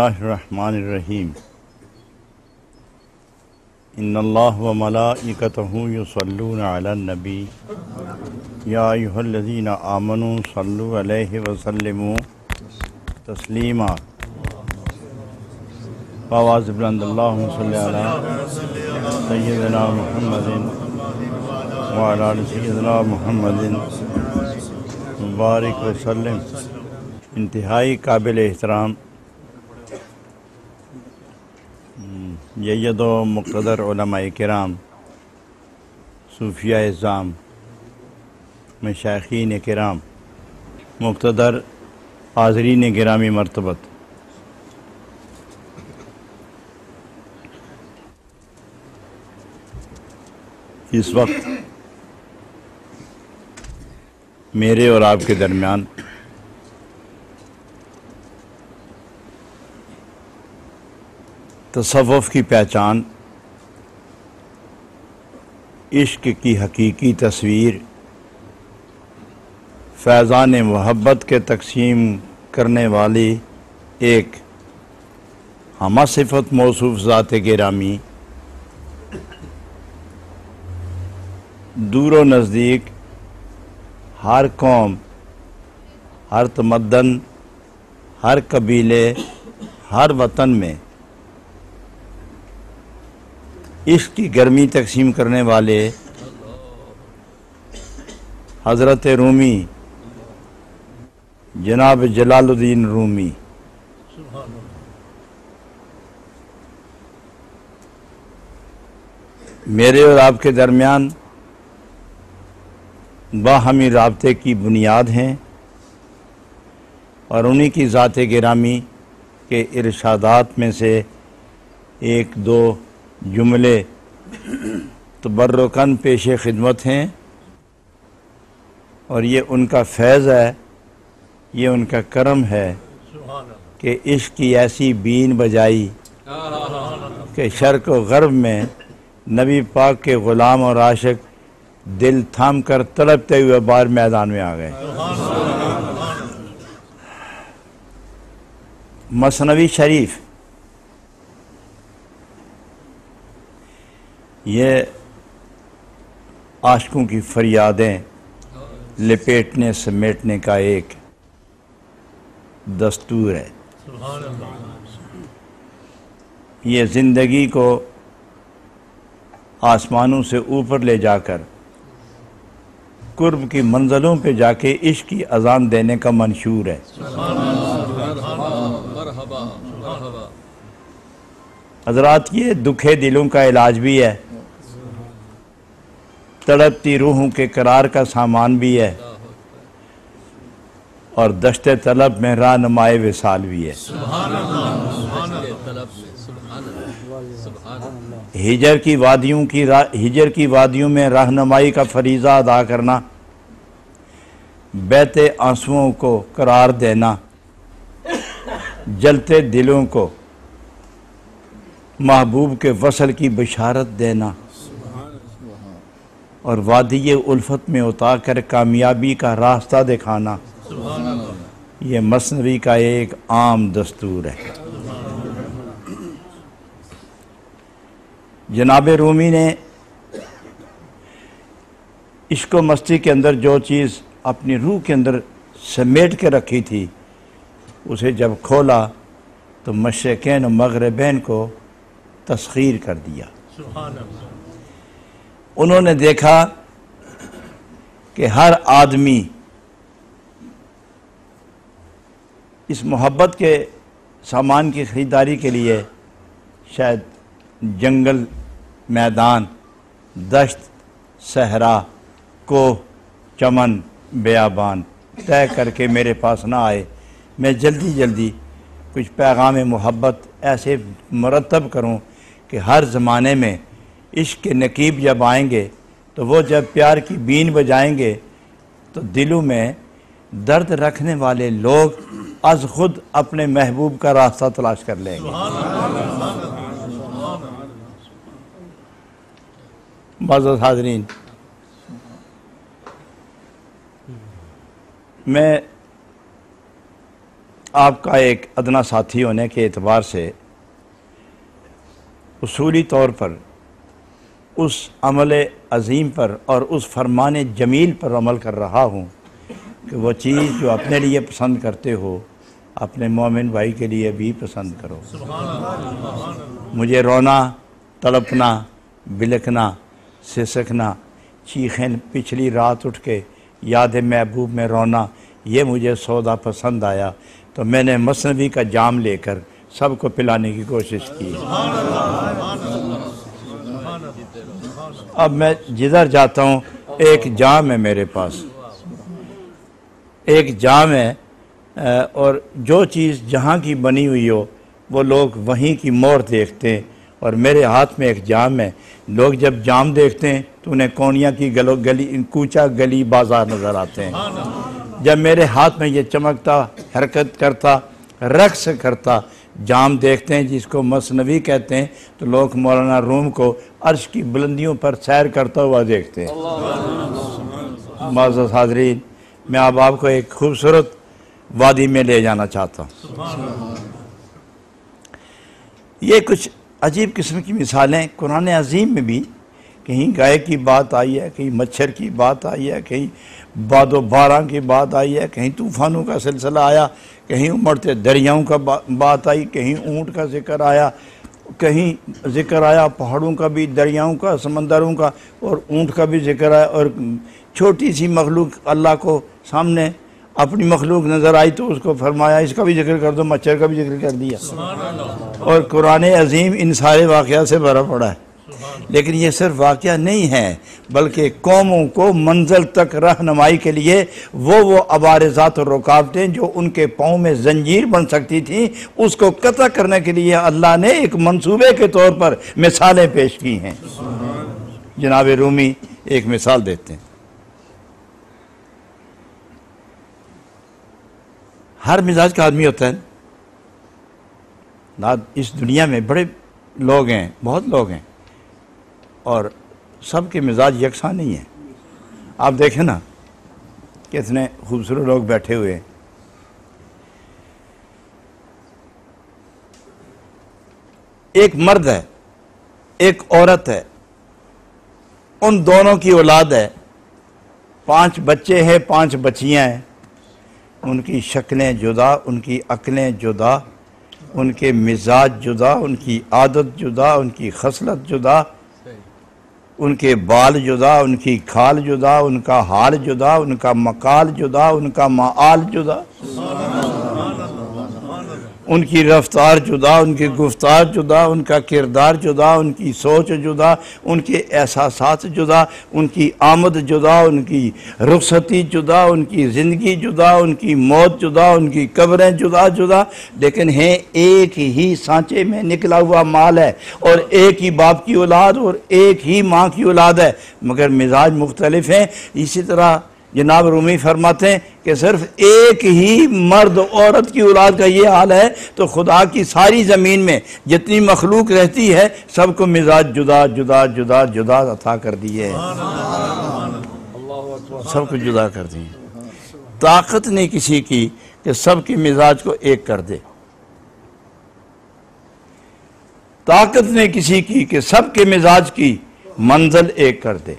اللہ الرحمن الرحیم ان اللہ و ملائکتہ یصلون علی النبی یا ایھا الذین آمنوا صلوا علیہ وسلموا تسلیما بآواز بلند اللہم صلی علی سیدنا محمد وعلی آل سیدنا محمد مبارک وسلم۔ انتہائی قابل احترام جید و مقتدر علماء کرام، صوفیاء اعظام، مشائخین کرام، مقتدر حاضرین گرامی مرتبت، اس وقت میرے اور آپ کے درمیان تصوف کی پہچان، عشق کی حقیقی تصویر، فیضان محبت کے تقسیم کرنے والی ایک ہمہ صفت موصوف ذات گرامی، دور و نزدیک ہر قوم، ہر تمدن، ہر قبیلے، ہر وطن میں عشق کی گرمی تقسیم کرنے والے حضرت رومی، جناب جلال الدین رومی، میرے اور آپ کے درمیان باہمی رابطے کی بنیاد ہیں، اور انہی کی ذات گرامی کے ارشادات میں سے ایک دو جملے تبرکاً پیش خدمت ہیں، اور یہ ان کا فیض ہے، یہ ان کا کرم ہے کہ عشق کی ایسی بین بجائی کہ شرق و غرب میں نبی پاک کے غلام اور عاشق دل تھام کر تڑپتے ہوئے بار میدان میں آ گئے۔ مثنوی شریف یہ عاشقوں کی فریادیں لپیٹنے سمیٹنے کا ایک دستور ہے۔ یہ زندگی کو آسمانوں سے اوپر لے جا کر قرب کی منزلوں پہ جا کے عشق کی اذان دینے کا منشور ہے۔ حضرات، یہ دکھے دلوں کا علاج بھی ہے، تڑپتی روحوں کے قرار کا سامان بھی ہے، اور دشت طلب میں رہنمائے وصال بھی ہے۔ ہجر کی وادیوں میں رہنمائی کا فریضہ ادا کرنا، بہتے آنسوؤں کو قرار دینا، جلتے دلوں کو محبوب کے وصل کی بشارت دینا، اور وادی الفت میں اتار کر کامیابی کا راستہ دکھانا، یہ مثنوی کا ایک عام دستور ہے۔ جناب رومی نے عشق و مستی کے اندر جو چیز اپنی روح کے اندر سمیٹ کے رکھی تھی، اسے جب کھولا تو مشرقین و مغربین کو تسخیر کر دیا۔ انہوں نے دیکھا کہ ہر آدمی اس محبت کے سامان کی خریداری کے لیے شاید جنگل، میدان، دشت، صحرا، کوہ، چمن، بیابان طے کر کے میرے پاس نہ آئے، میں جلدی جلدی کچھ پیغام محبت ایسے مرتب کروں کہ ہر زمانے میں عشق کے نقیب جب آئیں گے تو وہ جب پیار کی بین بجائیں گے تو دلوں میں درد رکھنے والے لوگ از خود اپنے محبوب کا راستہ تلاش کر لیں گے۔ معزز حاضرین، میں آپ کا ایک ادنا ساتھی ہونے کے اعتبار سے اصولی طور پر اس عمل عظیم پر اور اس فرمان جمیل پر عمل کر رہا ہوں کہ وہ چیز جو اپنے لیے پسند کرتے ہو اپنے مومن بھائی کے لیے بھی پسند کرو۔ مجھے رونا، تڑپنا، بلکنا، سسکنا، چیخیں پچھلی رات اٹھ کے یاد محبوب میں رونا، یہ مجھے سودا پسند آیا تو میں نے مثنوی کا جام لے کر سب کو پلانے کی کوشش کی۔ اب میں جدھر جاتا ہوں ایک جام ہے میرے پاس، ایک جام ہے، اور جو چیز جہاں کی بنی ہوئی ہو وہ لوگ وہیں کی مور دیکھتے ہیں، اور میرے ہاتھ میں ایک جام ہے۔ لوگ جب جام دیکھتے ہیں تو انہیں کونیا کی گلی کوچہ گلی بازار نظر آتے ہیں۔ جب میرے ہاتھ میں یہ چمکتا، حرکت کرتا، رقص کرتا جام دیکھتے ہیں جس کو مثنوی کہتے ہیں تو لوگ مولانا روم کو عرش کی بلندیوں پر سیر کرتا ہوا دیکھتے ہیں۔ معزز حاضرین، میں اب آپ کو ایک خوبصورت وادی میں لے جانا چاہتا ہوں۔ یہ کچھ عجیب قسم کی مثالیں قرآن عظیم میں بھی، کہیں گائے کی بات آئی ہے، کہیں مچھر کی بات آئی ہے، کہیں باد و باران کی بات آئی ہے، کہیں طوفانوں کا سلسلہ آیا، کہیں امڑتے دریاؤں کا بات آئی، کہیں اونٹ کا ذکر آیا، کہیں ذکر آیا پہاڑوں کا بھی، دریاؤں کا، سمندروں کا، اور اونٹ کا بھی ذکر آیا، اور چھوٹی سی مخلوق اللہ کو سامنے اپنی مخلوق نظر آئی تو اس کو فرمایا اس کا بھی ذکر کر دو، مچھر کا بھی ذکر کر دیا۔ اور قرآن عظیم ان سارے واقعات سے بھرا پڑا ہے۔ لیکن یہ صرف واقعہ نہیں ہے بلکہ قوموں کو منزل تک رہنمائی کے لیے وہ عوارضات اور رکاوٹیں جو ان کے پاؤں میں زنجیر بن سکتی تھیں اس کو قطع کرنے کے لیے اللہ نے ایک منصوبے کے طور پر مثالیں پیش کی ہیں۔ جناب رومی ایک مثال دیتے ہیں۔ ہر مزاج کا آدمی ہوتا ہے، اس دنیا میں بڑے لوگ ہیں، بہت لوگ ہیں، اور سب کے مزاج یکساں نہیں ہیں۔ آپ دیکھیں نا کتنے خوبصورت لوگ بیٹھے ہوئے ہیں، ایک مرد ہے ایک عورت ہے، ان دونوں کی اولاد ہے، 5 بچے ہیں 5 بچیاں ہیں، ان کی شکلیں جدا، ان کی عقلیں جدا، ان کے مزاج جدا، ان کی عادت جدا، ان کی خصلت جدا، ان کے بال جدا، ان کی کھال جدا، ان کا حال جدا، ان کا مقال جدا، ان کا معال جدا، ان کی رفتار جدا، ان کی گفتار جدا، ان کا کردار جدا، ان کی سوچ جدا، ان کے احساسات جدا، ان کی آمد جدا، ان کی رخصتی جدا، ان کی زندگی جدا، ان کی موت جدا، ان کی قبریں جدا جدا، لیکن ہیں ایک ہی سانچے میں نکلا ہوا مال ہے، اور ایک ہی باپ کی اولاد اور ایک ہی ماں کی اولاد ہے، مگر مزاج مختلف ہیں۔ اسی طرح جناب رومی فرماتے ہیں کہ صرف ایک ہی مرد عورت کی اولاد کا یہ حال ہے تو خدا کی ساری زمین میں جتنی مخلوق رہتی ہے سب کو مزاج جدا جدا جدا جدا عطا کر دیے، سب کو جدا کر دیے۔ طاقت نہیں کسی کی کہ سب کے مزاج کو ایک کر دے، طاقت نہیں کسی کی کہ سب کے مزاج کی منزل ایک کر دے،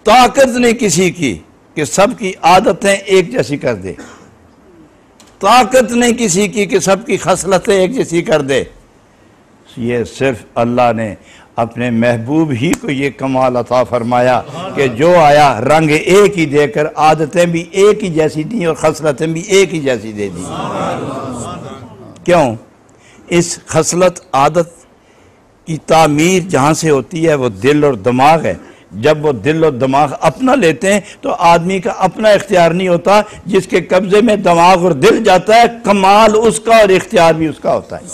طاقت نہیں کسی کی کہ سب کی عادتیں ایک جیسی کر دے، طاقت نہیں کسی کی کہ سب کی خصلتیں ایک جیسی کر دے۔ یہ صرف اللہ نے اپنے محبوب ہی کو یہ کمال عطا فرمایا کہ جو آیا رنگ ایک ہی دے کر عادتیں بھی ایک ہی جیسی دیں اور خصلتیں بھی ایک ہی جیسی دے دیں۔ کیوں؟ اس خصلت عادت کی تعمیر جہاں سے ہوتی ہے وہ دل اور دماغ ہے۔ جب وہ دل اور دماغ اپنا لیتے ہیں تو آدمی کا اپنا اختیار نہیں ہوتا، جس کے قبضے میں دماغ اور دل جاتا ہے کمال اس کا اور اختیار بھی اس کا ہوتا ہے۔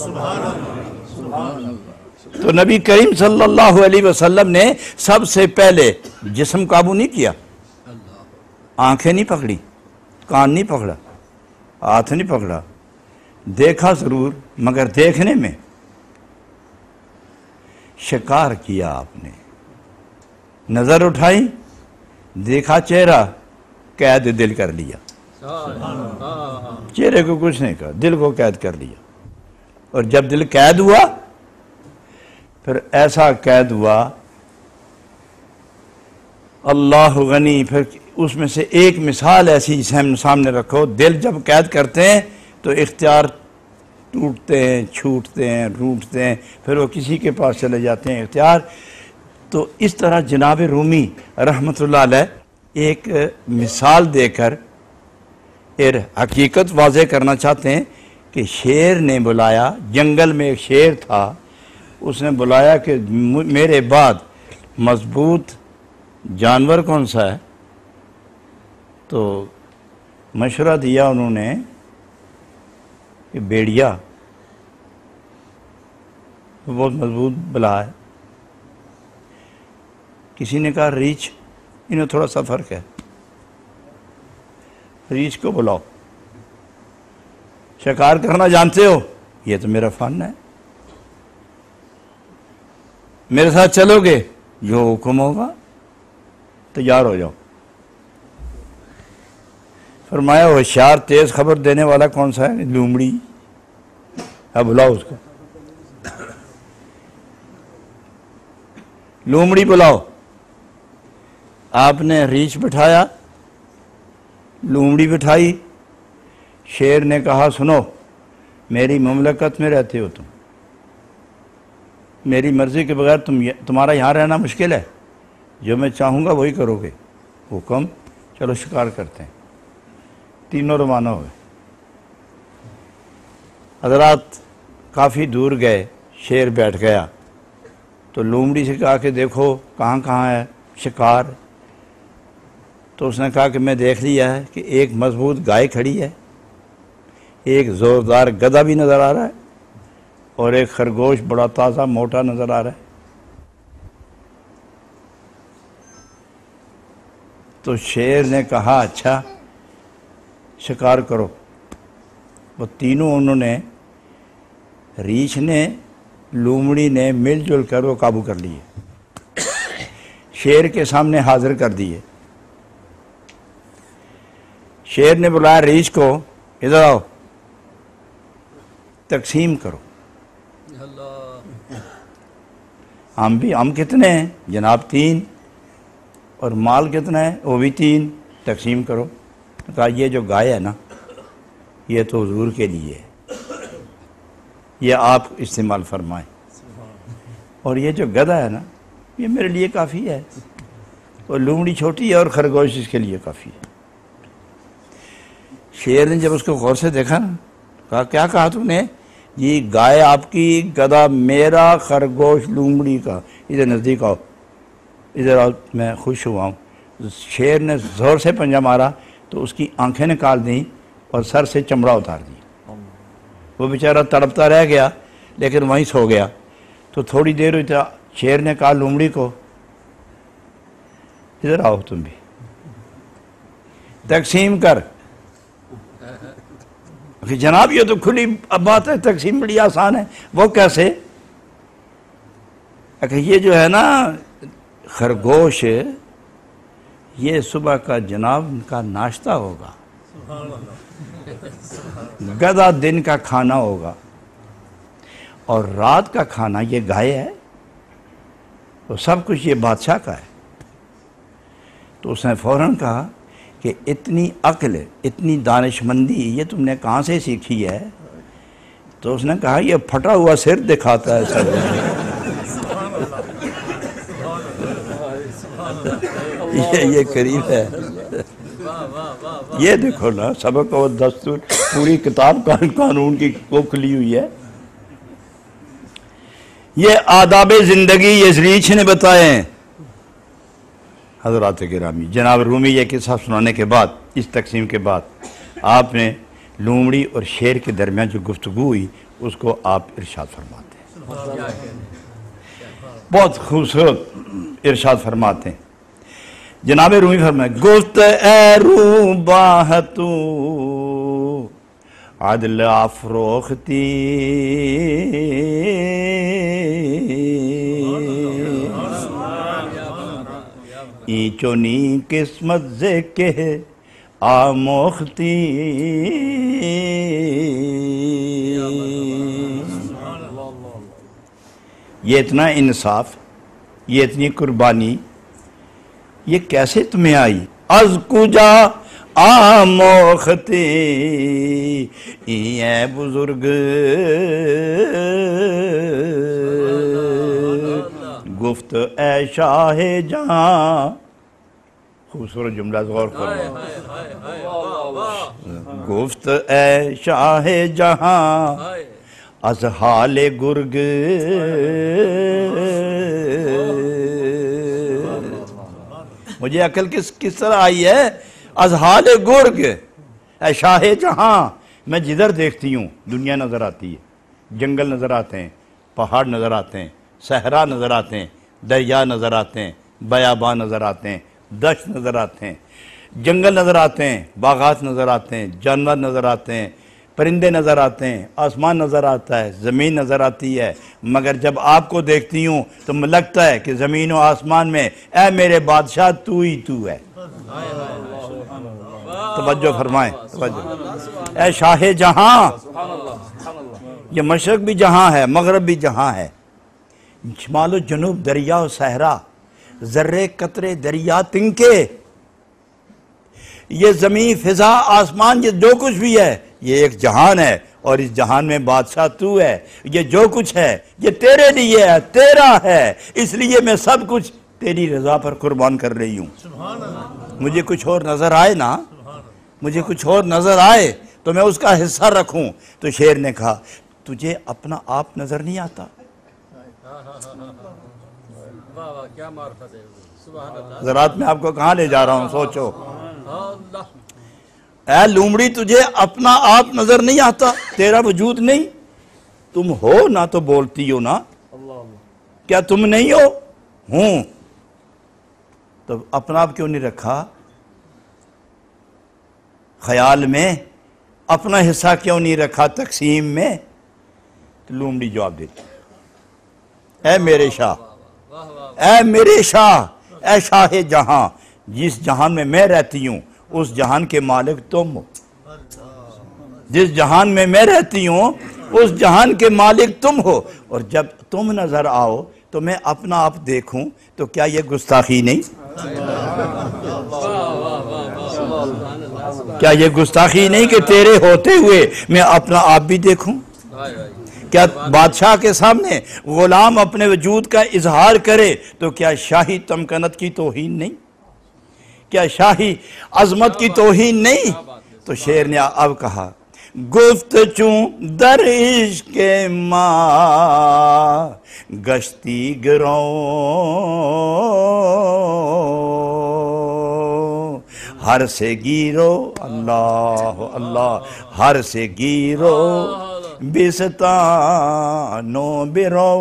تو نبی کریم صلی اللہ علیہ وسلم نے سب سے پہلے جسم قابو نہیں کیا، آنکھیں نہیں پکڑی، کان نہیں پکڑا، ہاتھ نہیں پکڑا، دیکھا ضرور مگر دیکھنے میں شکار کیا آپ نے، نظر اٹھائی، دیکھا چہرہ، قید دل کر لیا۔ چہرے کو کچھ نہیں کہا، دل کو قید کر لیا، اور جب دل قید ہوا پھر ایسا قید ہوا اللہ غنی، پھر اس میں سے ایک مثال ایسی سامنے رکھو، دل جب قید کرتے ہیں تو اختیار ٹوٹتے ہیں، چھوٹتے ہیں، روٹتے ہیں، پھر وہ کسی کے پاس چلے جاتے ہیں اختیار۔ تو اس طرح جناب رومی رحمۃ اللہ علیہ ایک مثال دے کر ایک حقیقت واضح کرنا چاہتے ہیں کہ شیر نے بلایا، جنگل میں ایک شیر تھا، اس نے بلایا کہ میرے بعد مضبوط جانور کون سا ہے؟ تو مشورہ دیا انہوں نے کہ بیڑیا بہت مضبوط بلا ہے، کسی نے کہا ریچھ، انہیں تھوڑا سا فرق ہے، ریچھ کو بلاؤ۔ شکار کرنا جانتے ہو؟ یہ تو میرا فن ہے، میرے ساتھ چلو گے؟ جو حکم ہوگا، تیار ہو جاؤ۔ فرمایا ہوشیار تیز خبر دینے والا کون سا ہے؟ لومڑی، اب بلاؤ اس کو، لومڑی بلاؤ۔ آپ نے ریچھ بٹھایا، لومڑی بٹھائی، شیر نے کہا سنو، میری مملکت میں رہتے ہو تم، میری مرضی کے بغیر تمہارا یہاں رہنا مشکل ہے، جو میں چاہوں گا وہی کرو گے، حکم، چلو شکار کرتے ہیں۔ تینوں روانہ ہوئے، حضرات کافی دور گئے، شیر بیٹھ گیا تو لومڑی سے کہا کہ دیکھو کہاں کہاں ہے شکار؟ تو اس نے کہا کہ میں دیکھ لیا ہے کہ ایک مضبوط گائے کھڑی ہے، ایک زوردار گدھا بھی نظر آ رہا ہے، اور ایک خرگوش بڑا تازہ موٹا نظر آ رہا ہے۔ تو شیر نے کہا اچھا شکار کرو۔ وہ تینوں انہوں نے، ریچھ نے، لومڑی نے مل جل کر وہ قابو کر لیے، شیر کے سامنے حاضر کر دیے۔ شیر نے بلایا ریچھ کو، ادھر آؤ، تقسیم کرو۔ ہم کتنے ہیں؟ جناب 3، اور مال کتنا ہے؟ وہ بھی 3، تقسیم کرو۔ کہا یہ جو گائے ہے نا، یہ تو حضور کے لیے ہے، یہ آپ استعمال فرمائیں، اور یہ جو گدھا ہے نا، یہ میرے لیے کافی ہے، اور لومڑی چھوٹی ہے اور خرگوش اس کے لیے کافی ہے۔ شیر نے جب اس کو غور سے دیکھا نا، کہا کیا کہا تم نے؟ یہ گائے آپ کی، گدھا میرا، خرگوش لومڑی کا، ادھر نزدیک آؤ، ادھر آؤ، میں خوش ہوا ہوں۔ شیر نے زور سے پنجہ مارا تو اس کی آنکھیں نکال دیں اور سر سے چمڑا اتار دی، وہ بیچارہ تڑپتا رہ گیا لیکن وہیں سو گیا۔ تو تھوڑی دیر ہوئی تھا، شیر نے کہا لومڑی کو ادھر آؤ، تم بھی تقسیم کر۔ کہ جناب یہ تو کھلی بات ہے، تقسیم بڑی آسان ہے۔ وہ کیسے؟ کہ یہ جو ہے نا خرگوش، یہ صبح کا جناب کا ناشتہ ہوگا، گدھا دن کا کھانا ہوگا، اور رات کا کھانا یہ گائے ہے، تو سب کچھ یہ بادشاہ کا ہے۔ تو اس نے فوراً کہا کہ اتنی عقل، اتنی دانش مندی یہ تم نے کہاں سے سیکھی ہے؟ تو اس نے کہا یہ پھٹا ہوا سر دکھاتا ہے سب۔ یہ قریب ہے، یہ دیکھو نا، سبق و دستور، پوری کتاب قانون کی وہ کھلی ہوئی ہے۔ یہ آداب زندگی یہ ریچھ نے بتائے ہیں۔ حضرات گرامی، جناب رومی یہ قصہ سنانے کے بعد، اس تقسیم کے بعد، آپ نے لومڑی اور شیر کے درمیان جو گفتگو ہوئی اس کو آپ ارشاد فرماتے ہیں، بہت خوبصورت ارشاد فرماتے ہیں۔ جناب رومی فرمائے گفت اے روباہ تو عدل افروختی، ای چونی قسمت زے کہ آموختی یہ اتنا انصاف، یہ اتنی قربانی، یہ کیسے تمہیں آئی؟ از کجا آموختی اے بزرگ گفت اے شاہ جہاں. خوبصورت جملہ، غور کرو. گفت اے شاہ جہاں از حال گرگ مجھے عقل کس طرح آئی ہے؟ از حال گرگ. اے شاہ جہاں، میں جدھر دیکھتی ہوں دنیا نظر آتی ہے، جنگل نظر آتے ہیں، پہاڑ نظر آتے ہیں، صحرا نظر آتے ہیں، دریا نظر آتے ہیں، بیابان نظر آتے ہیں، دشت نظر آتے ہیں، جنگل نظر آتے ہیں، باغات نظر آتے ہیں، جانور نظر آتے ہیں، پرندے نظر آتے ہیں، آسمان نظر آتا ہے، زمین نظر آتی ہے. مگر جب آپ کو دیکھتی ہوں تو مجھے لگتا ہے کہ زمین و آسمان میں اے میرے بادشاہ تو ہی تو ہے. توجہ فرمائیں، توجہ. اے شاہ جہاں، یہ مشرق بھی جہاں ہے، مغرب بھی جہاں ہے، شمال و جنوب، دریا و صحرا، ذرے قطرے دریا تنکے، یہ زمین فضا آسمان، یہ جو کچھ بھی ہے یہ ایک جہان ہے، اور اس جہان میں بادشاہ تو ہے. یہ جو کچھ ہے یہ تیرے لیے ہے، تیرا ہے، اس لیے میں سب کچھ تیری رضا پر قربان کر رہی ہوں. مجھے کچھ اور نظر آئے نا، مجھے کچھ اور نظر آئے تو میں اس کا حصہ رکھوں. تو شیر نے کہا تجھے اپنا آپ نظر نہیں آتا؟ حضرات میں آپ کو کہاں لے جا رہا ہوں، سوچو. اے لومڑی تجھے اپنا آپ نظر نہیں آتا؟ تیرا وجود نہیں؟ تم ہو نا تو بولتی ہو نا، کیا تم نہیں ہو؟ ہوں. تو اپنا آپ کیوں نہیں رکھا خیال میں؟ اپنا حصہ کیوں نہیں رکھا تقسیم میں؟ تو لومڑی جواب دیتی اے میرے شاہ، اے میرے شاہ، اے شاہ جہاں، جس جہان میں رہتی ہوں اس جہان کے مالک تم ہو. جس جہان میں رہتی ہوں اس جہان کے مالک تم ہو، اور جب تم نظر آؤ تو میں اپنا آپ دیکھوں تو کیا یہ گستاخی نہیں؟ کیا یہ گستاخی نہیں کہ تیرے ہوتے ہوئے میں اپنا آپ بھی دیکھوں؟ کیا بادشاہ کے سامنے غلام اپنے وجود کا اظہار کرے تو کیا شاہی تمکنت کی توہین نہیں؟ کیا شاہی عظمت کی توہین نہیں؟ تو شیر نے اب کہا گفت چون در عشق ماں گشتی گروں ہر سے گیرو، اللہ اللہ، ہر سے گیرو بستانو برو.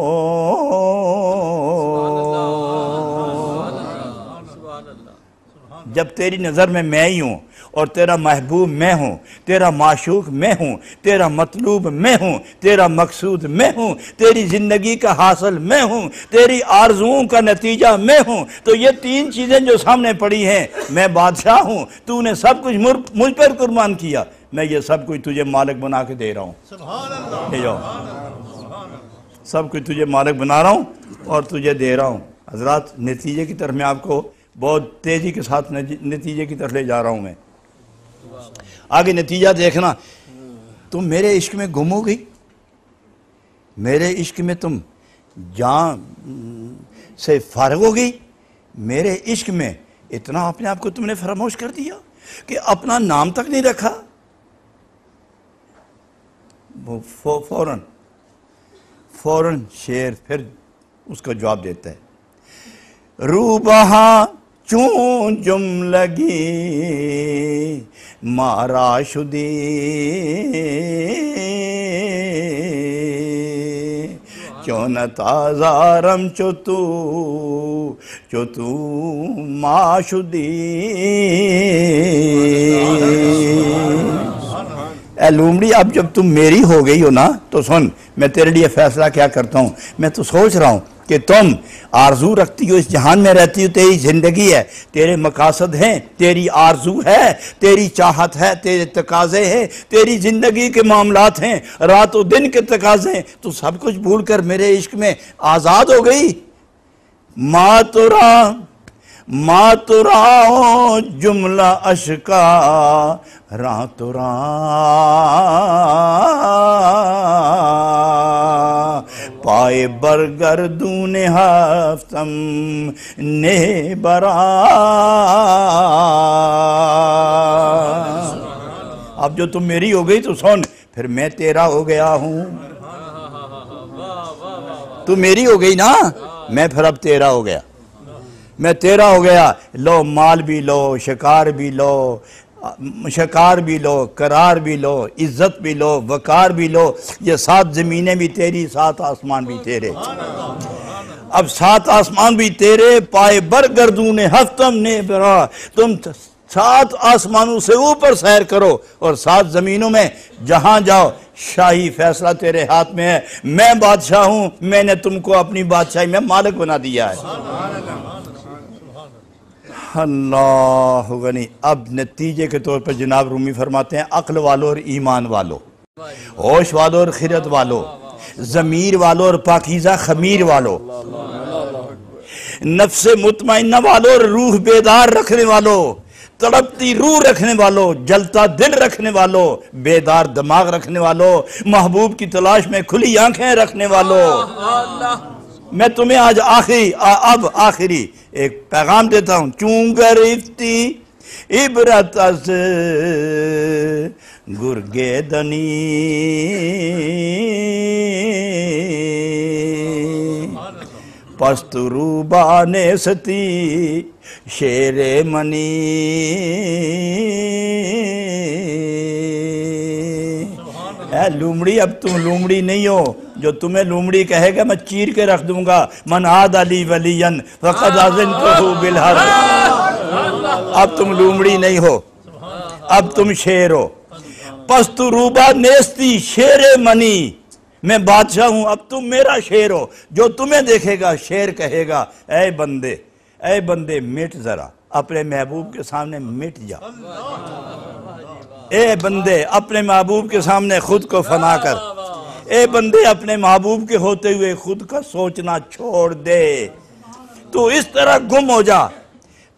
جب تیری نظر میں ہی ہوں اور تیرا محبوب میں ہوں، تیرا معشوق میں ہوں، تیرا مطلوب میں ہوں، تیرا مقصود میں ہوں، تیری زندگی کا حاصل میں ہوں، تیری آرزوؤں کا نتیجہ میں ہوں، تو یہ تین چیزیں جو سامنے پڑی ہیں، میں بادشاہ ہوں، تو نے سب کچھ مجھ پر قربان کیا، میں یہ سب کچھ تجھے مالک بنا کے دے رہا ہوں. لے جاؤ، سب کچھ تجھے مالک بنا رہا ہوں اور تجھے دے رہا ہوں. حضرات نتیجے کی طرف میں آپ کو بہت تیزی کے ساتھ نتیجے کی طرف لے جا رہا ہوں. میں آگے نتیجہ دیکھنا. تم میرے عشق میں گم ہو گئی، میرے عشق میں تم جان سے فارغ ہو گئی، میرے عشق میں اتنا اپنے آپ کو تم نے فراموش کر دیا کہ اپنا نام تک نہیں رکھا. فوراً شیر پھر اس کا جواب دیتا ہے روبہاں چون جم لگی مارا شدی چون تازارم چتو ما شدی. اے لومڑی اب جب تم میری ہو گئی ہو نا تو سن، میں تیرے لیے فیصلہ کیا کرتا ہوں. میں تو سوچ رہا ہوں کہ تم آرزو رکھتی ہو، اس جہان میں رہتی ہو، تیری زندگی ہے، تیرے مقاصد ہیں، تیری آرزو ہے، تیری چاہت ہے، تیرے تقاضے ہیں، تیری زندگی کے معاملات ہیں، رات و دن کے تقاضے ہیں، تو سب کچھ بھول کر میرے عشق میں آزاد ہو گئی۔ ماں تو راں جملہ اشکا راں تو راں پائے برگردون ہفتم نے برا۔ اب جو تم میری ہو گئی تو سن، پھر میں تیرا ہو گیا ہوں۔ تو میری ہو گئی نا، میں پھر اب تیرا ہو گیا، میں تیرا ہو گیا۔ لو مال بھی لو، شکار بھی لو، قرار بھی لو، عزت بھی لو، وقار بھی لو، یہ 7 زمینیں بھی تیری، 7 آسمان بھی تیرے۔ اب 7 آسمان بھی تیرے، پائے برگردون ہفتم نے برا، تم 7 آسمانوں سے اوپر سیر کرو اور 7 زمینوں میں جہاں جاؤ، شاہی فیصلہ تیرے ہاتھ میں ہے۔ میں بادشاہ ہوں، میں نے تم کو اپنی بادشاہی میں مالک بنا دیا ہے۔ اللہ غنی۔ اب نتیجے کے طور پر جناب رومی فرماتے ہیں، عقل والو اور ایمان والو، ہوش والو اور خرد والو، ضمیر والو اور پاکیزہ خمیر والو، نفس مطمئنہ والو اور روح بیدار رکھنے والو، تڑپتی روح رکھنے والو، جلتا دل رکھنے والو، بیدار دماغ رکھنے والو، محبوب کی تلاش میں کھلی آنکھیں رکھنے والو، میں تمہیں آج آخری ایک پیغام دیتا ہوں۔ چون گرفتی عبرت از گرگیدنی، پس تو روبا نیستی شیر منی۔ اے لومڑی، اب تم لومڑی نہیں ہو، جو تمہیں لومڑی کہے گا میں چیر کے رکھ دوں گا۔ من عاد علی ولین فقد آذنتہ بالحرب۔ اب تم لومڑی نہیں ہو، اب تم شیر ہو۔ پس تو روبا نیستی شیر منی، میں بادشاہ ہوں، اب تم میرا شیر ہو۔ جو تمہیں دیکھے گا شیر کہے گا، اے بندے مٹ ذرا، اپنے محبوب کے سامنے مٹ جا، اے بندے اپنے محبوب کے سامنے خود کو فنا کر، اے بندے اپنے محبوب کے ہوتے ہوئے خود کا سوچنا چھوڑ دے۔ تو اس طرح گم ہو جا،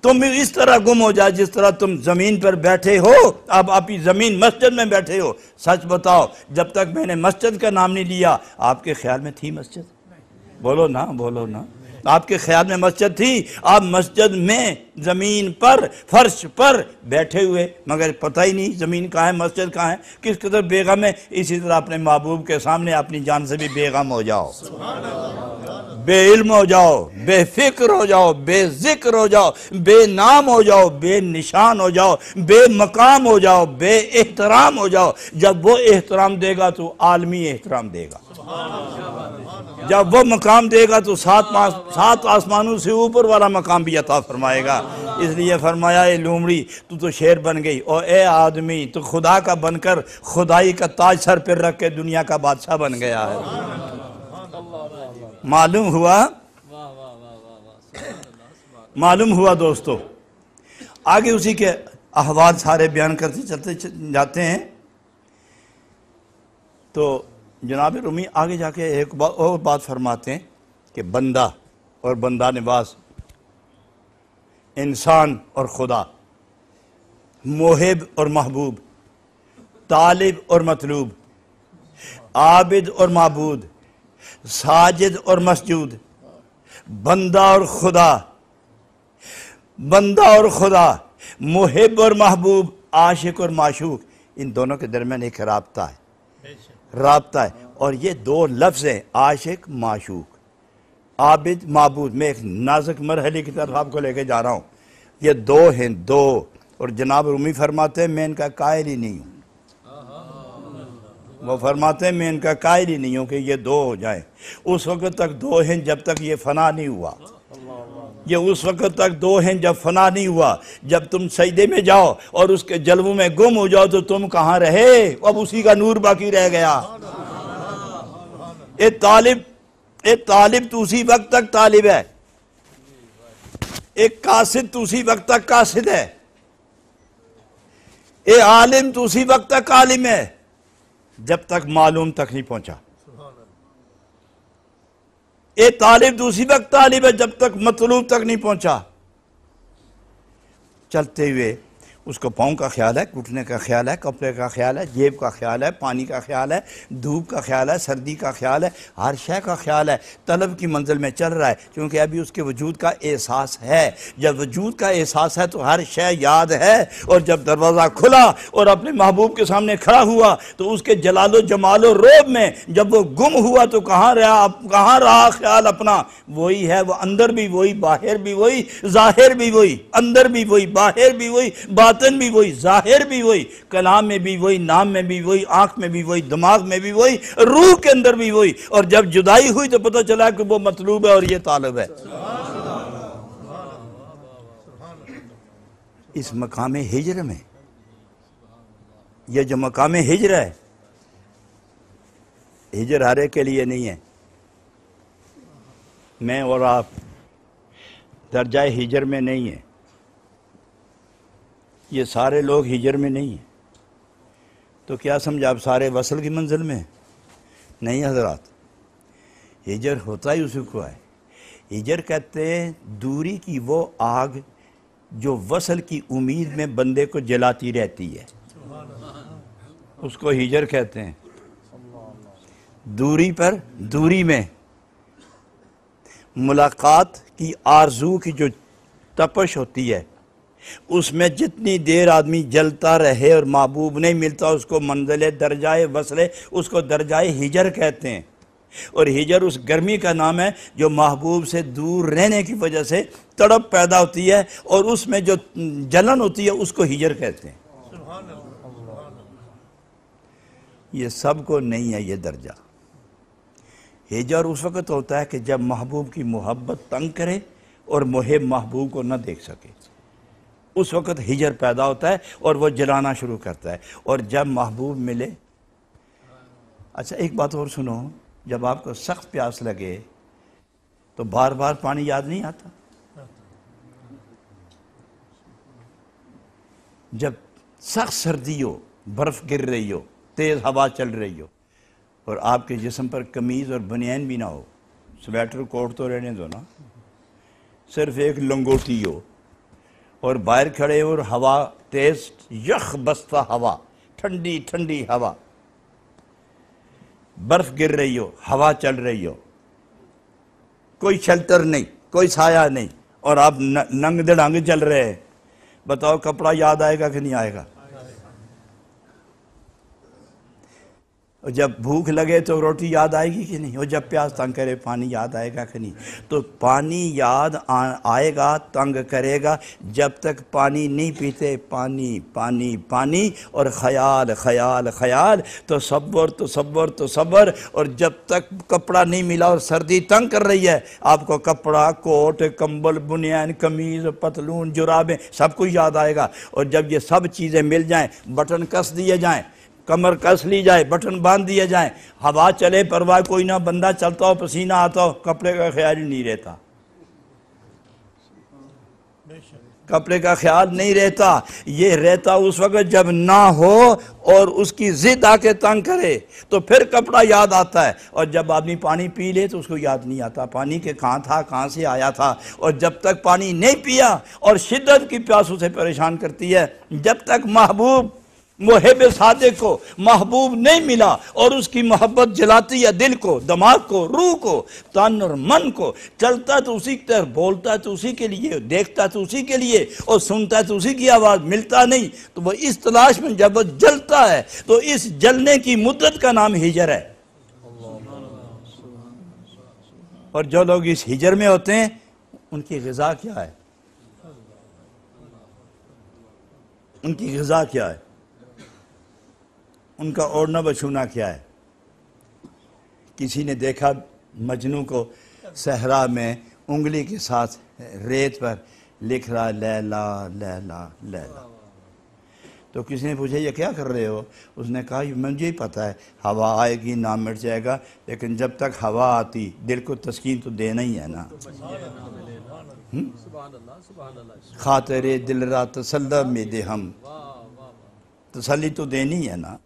تم اس طرح گم ہو جا جس طرح تم زمین پر بیٹھے ہو۔ اب آپ زمین مسجد میں بیٹھے ہو، سچ بتاؤ، جب تک میں نے مسجد کا نام نہیں لیا آپ کے خیال میں تھی مسجد؟ بولو نا، بولو نا، آپ کے خیال میں مسجد تھی؟ آپ مسجد میں زمین پر فرش پر بیٹھے ہوئے، مگر پتہ ہی نہیں زمین کہاں ہے، مسجد کہاں ہے، کس قدر بے غم ہے۔ اسی طرح اپنے محبوب کے سامنے اپنی جان سے بھی بے غم ہو جاؤ، بے علم ہو جاؤ، بے فکر ہو جاؤ، بے ذکر ہو جاؤ، بے نام ہو جاؤ، بے نشان ہو جاؤ، بے مقام ہو جاؤ، بے احترام ہو جاؤ۔ جب وہ احترام دے گا تو عالمی احترام دے گا، جب وہ مقام دے گا تو 7 آسمانوں سے اوپر والا مقام بھی عطا فرمائے گا۔ اس لیے فرمایا، اے لومڑی تو شیر بن گئی، اور اے آدمی تو خدا کا بن کر خدائی کا تاج سر پر رکھ کے دنیا کا بادشاہ بن گیا ہے۔ معلوم ہوا دوستو۔ آگے اسی کے احوال سارے بیان کرتے چلتے جاتے ہیں، تو جناب رومی آگے جا کے ایک اور بات فرماتے ہیں کہ بندہ اور بندہ نواز، انسان اور خدا، محب اور محبوب، طالب اور مطلوب، عابد اور معبود، ساجد اور مسجود، بندہ اور خدا، محب اور محبوب، عاشق اور معشوق، ان دونوں کے درمیان ایک رابطہ ہے، اور یہ 2 لفظ ہیں، عاشق معشوق، عابد معبود۔ میں ایک نازک مرحلے کی طرف آپ کو لے کے جا رہا ہوں، یہ 2 ہیں، 2، اور جناب رومی فرماتے ہیں میں ان کا قائل ہی نہیں ہوں، وہ فرماتے ہیں میں ان کا قائل ہی نہیں ہوں کہ یہ 2 ہو جائیں۔ اس وقت تک 2 ہیں جب تک یہ فنا نہیں ہوا، یہ اس وقت تک 2 ہیں جب فنا نہیں ہوا۔ جب تم سجدے میں جاؤ اور اس کے جلووں میں گم ہو جاؤ تو تم کہاں رہے؟ اب اسی کا نور باقی رہ گیا۔ اے طالب ایک طالب تو اسی وقت تک طالب ہے، ایک قاصد تو اسی وقت تک قاصد ہے، ایک عالم تو اسی وقت تک عالم ہے جب تک معلوم تک نہیں پہنچا، ایک طالب تو اسی وقت طالب ہے جب تک مطلوب تک نہیں پہنچا۔ چلتے ہوئے اس کو پاؤں کا خیال ہے، گھٹنے کا خیال ہے، کپڑے کا خیال ہے، جیب کا خیال ہے، پانی کا خیال ہے، دھوپ کا خیال ہے، سردی کا خیال ہے، ہر شے کا خیال ہے، طلب کی منزل میں چل رہا ہے، کیونکہ ابھی اس کے وجود کا احساس ہے۔ جب وجود کا احساس ہے تو ہر شے یاد ہے، اور جب دروازہ کھلا اور اپنے محبوب کے سامنے کھڑا ہوا تو اس کے جلال و جمال و روب میں جب وہ گم ہوا تو کہاں رہا خیال اپنا؟ وہی ہے، وہ اندر بھی وہی، باہر بھی وہی، ظاہر بھی وہی، اندر بھی وہی، باہر بھی وہی، باطن بھی وہی، ظاہر بھی وہی، کلام میں بھی وہی، نام میں بھی وہی، آنکھ میں بھی وہی، دماغ میں بھی وہی، روح کے اندر بھی وہی۔ اور جب جدائی ہوئی تو پتہ چلا کہ وہ مطلوب ہے اور یہ طالب ہے۔ اس مقام ہجر میں، یہ جو مقام ہجر ہے، ہجر ہر ایک کے لیے نہیں ہے۔ میں اور آپ درجہ ہجر میں نہیں ہیں، یہ سارے لوگ ہجر میں نہیں ہیں، تو کیا سمجھا آپ سارے وصل کی منزل میں؟ نہیں حضرات، ہجر ہوتا ہی اسی کو ہے۔ ہجر کہتے ہیں دوری کی وہ آگ جو وصل کی امید میں بندے کو جلاتی رہتی ہے، اس کو ہجر کہتے ہیں۔ دوری میں ملاقات کی آرزو کی جو تپش ہوتی ہے، اس میں جتنی دیر آدمی جلتا رہے اور محبوب نہیں ملتا، اس کو منزل درجہ وصل، اس کو درجہ ہجر کہتے ہیں۔ اور ہجر اس گرمی کا نام ہے جو محبوب سے دور رہنے کی وجہ سے تڑپ پیدا ہوتی ہے، اور اس میں جو جلن ہوتی ہے اس کو ہجر کہتے ہیں۔ یہ سب کو نہیں ہے یہ درجہ۔ ہجر اس وقت ہوتا ہے کہ جب محبوب کی محبت تنگ کرے اور محب محبوب کو نہ دیکھ سکے، اس وقت ہجر پیدا ہوتا ہے اور وہ جلانا شروع کرتا ہے۔ اور جب محبوب ملے، اچھا ایک بات اور سنو، جب آپ کو سخت پیاس لگے تو بار بار پانی یاد نہیں آتا؟ جب سخت سردی ہو، برف گر رہی ہو، تیز ہوا چل رہی ہو، اور آپ کے جسم پر قمیض اور بنیان بھی نہ ہو، سویٹر کوٹ تو رہنے دو نا، صرف ایک لنگوٹی ہو، اور باہر کھڑے اور ہوا تیز، یخ بستہ ہوا، ٹھنڈی ٹھنڈی ہوا، برف گر رہی ہو، ہوا چل رہی ہو، کوئی شیلٹر نہیں، کوئی سایہ نہیں، اور آپ ننگ دڑانگ چل رہے ہیں، بتاؤ کپڑا یاد آئے گا کہ نہیں آئے گا؟ اور جب بھوک لگے تو روٹی یاد آئے گی کہ نہیں؟ اور جب پیاس تنگ کرے پانی یاد آئے گا کہ نہیں؟ تو پانی یاد آئے گا، تنگ کرے گا، جب تک پانی نہیں پیتے پانی پانی پانی، اور خیال خیال خیال، تصور، اور جب تک کپڑا نہیں ملا اور سردی تنگ کر رہی ہے آپ کو، کپڑا، کوٹ، کمبل، بنیان، قمیض، پتلون، جرابیں، سب کچھ یاد آئے گا۔ اور جب یہ سب چیزیں مل جائیں، بٹن کس دیے جائیں، کمر کس لی جائے، بٹن باندھ دیے جائیں، ہوا چلے پرواہ کوئی نہ، بندہ چلتا ہو، پسینہ آتا ہو، کپڑے کا خیال ہی نہیں رہتا، کپڑے کا خیال نہیں رہتا۔ یہ رہتا اس وقت جب نہ ہو اور اس کی ضد آ کے تنگ کرے تو پھر کپڑا یاد آتا ہے، اور جب آدمی پانی پی لے تو اس کو یاد نہیں آتا پانی کے کہاں تھا، کہاں سے آیا تھا۔ اور جب تک پانی نہیں پیا اور شدت کی پیاس اسے پریشان کرتی ہے، جب تک محبوب محب صادق کو محبوب نہیں ملا اور اس کی محبت جلاتی ہے دل کو، دماغ کو، روح کو، تن اور من کو، چلتا تو اسی کی طرح، بولتا تو اسی کے لیے، دیکھتا تو اسی کے لیے، اور سنتا تو اسی کی آواز، ملتا نہیں تو وہ اس تلاش میں جب وہ جلتا ہے تو اس جلنے کی مدت کا نام ہجر ہے۔ اور جو لوگ اس ہجر میں ہوتے ہیں ان کی غذا کیا ہے؟ ان کی غذا کیا ہے؟ ان کا اوڑھنا بچھونا کیا ہے؟ کسی نے دیکھا مجنوں کو صحرا میں انگلی کے ساتھ ریت پر لکھ رہا لیلا لیلا لیلا، تو تو کسی نے پوچھا یہ کیا کر رہے ہو؟ اس نے کہا مجھے ہی پتہ ہے ہوا آئے گی نام مٹ جائے گا، لیکن جب تک ہوا آتی دل کو تسکین تو دینا ہی ہے نا۔ خاطر دل را تسلی میں دے ہم، تسلی تو دینی ہے نا۔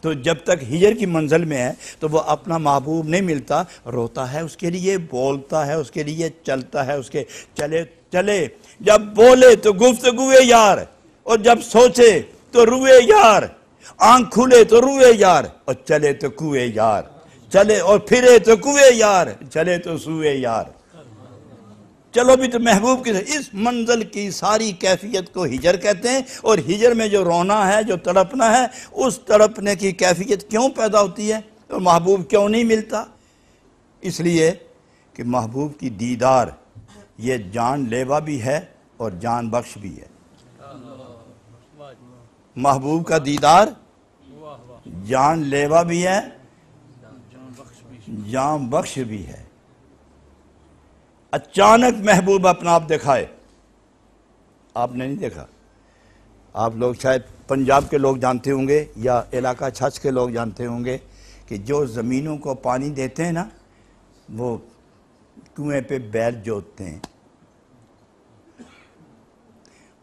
تو جب تک ہجر کی منزل میں ہے تو وہ اپنا محبوب نہیں ملتا، روتا ہے اس کے لیے، بولتا ہے اس کے لیے، چلتا ہے اس کے چلے جب بولے تو گفتگوے یار، اور جب سوچے تو روئے یار، آنکھ کھلے تو روئے یار، اور چلے تو کوئے یار، چلے اور پھرے تو کوئے یار، چلے تو سوئے یار۔ چلو بھی تو محبوب کی اس منزل کی ساری کیفیت کو ہجر کہتے ہیں، اور ہجر میں جو رونا ہے، جو تڑپنا ہے، اس تڑپنے کی کیفیت کیوں پیدا ہوتی ہے اور محبوب کیوں نہیں ملتا؟ اس لیے کہ محبوب کی دیدار یہ جان لیوا بھی ہے اور جان بخش بھی ہے۔ محبوب کا دیدار جان لیوا بھی ہے، جان بخش بھی ہے۔ اچانک محبوب اپنا آپ دکھائے، آپ نے نہیں دیکھا، آپ لوگ شاید پنجاب کے لوگ جانتے ہوں گے یا علاقہ چھچ کے لوگ جانتے ہوں گے کہ جو زمینوں کو پانی دیتے ہیں نا، وہ کنویں پہ بیل جوتتے ہیں،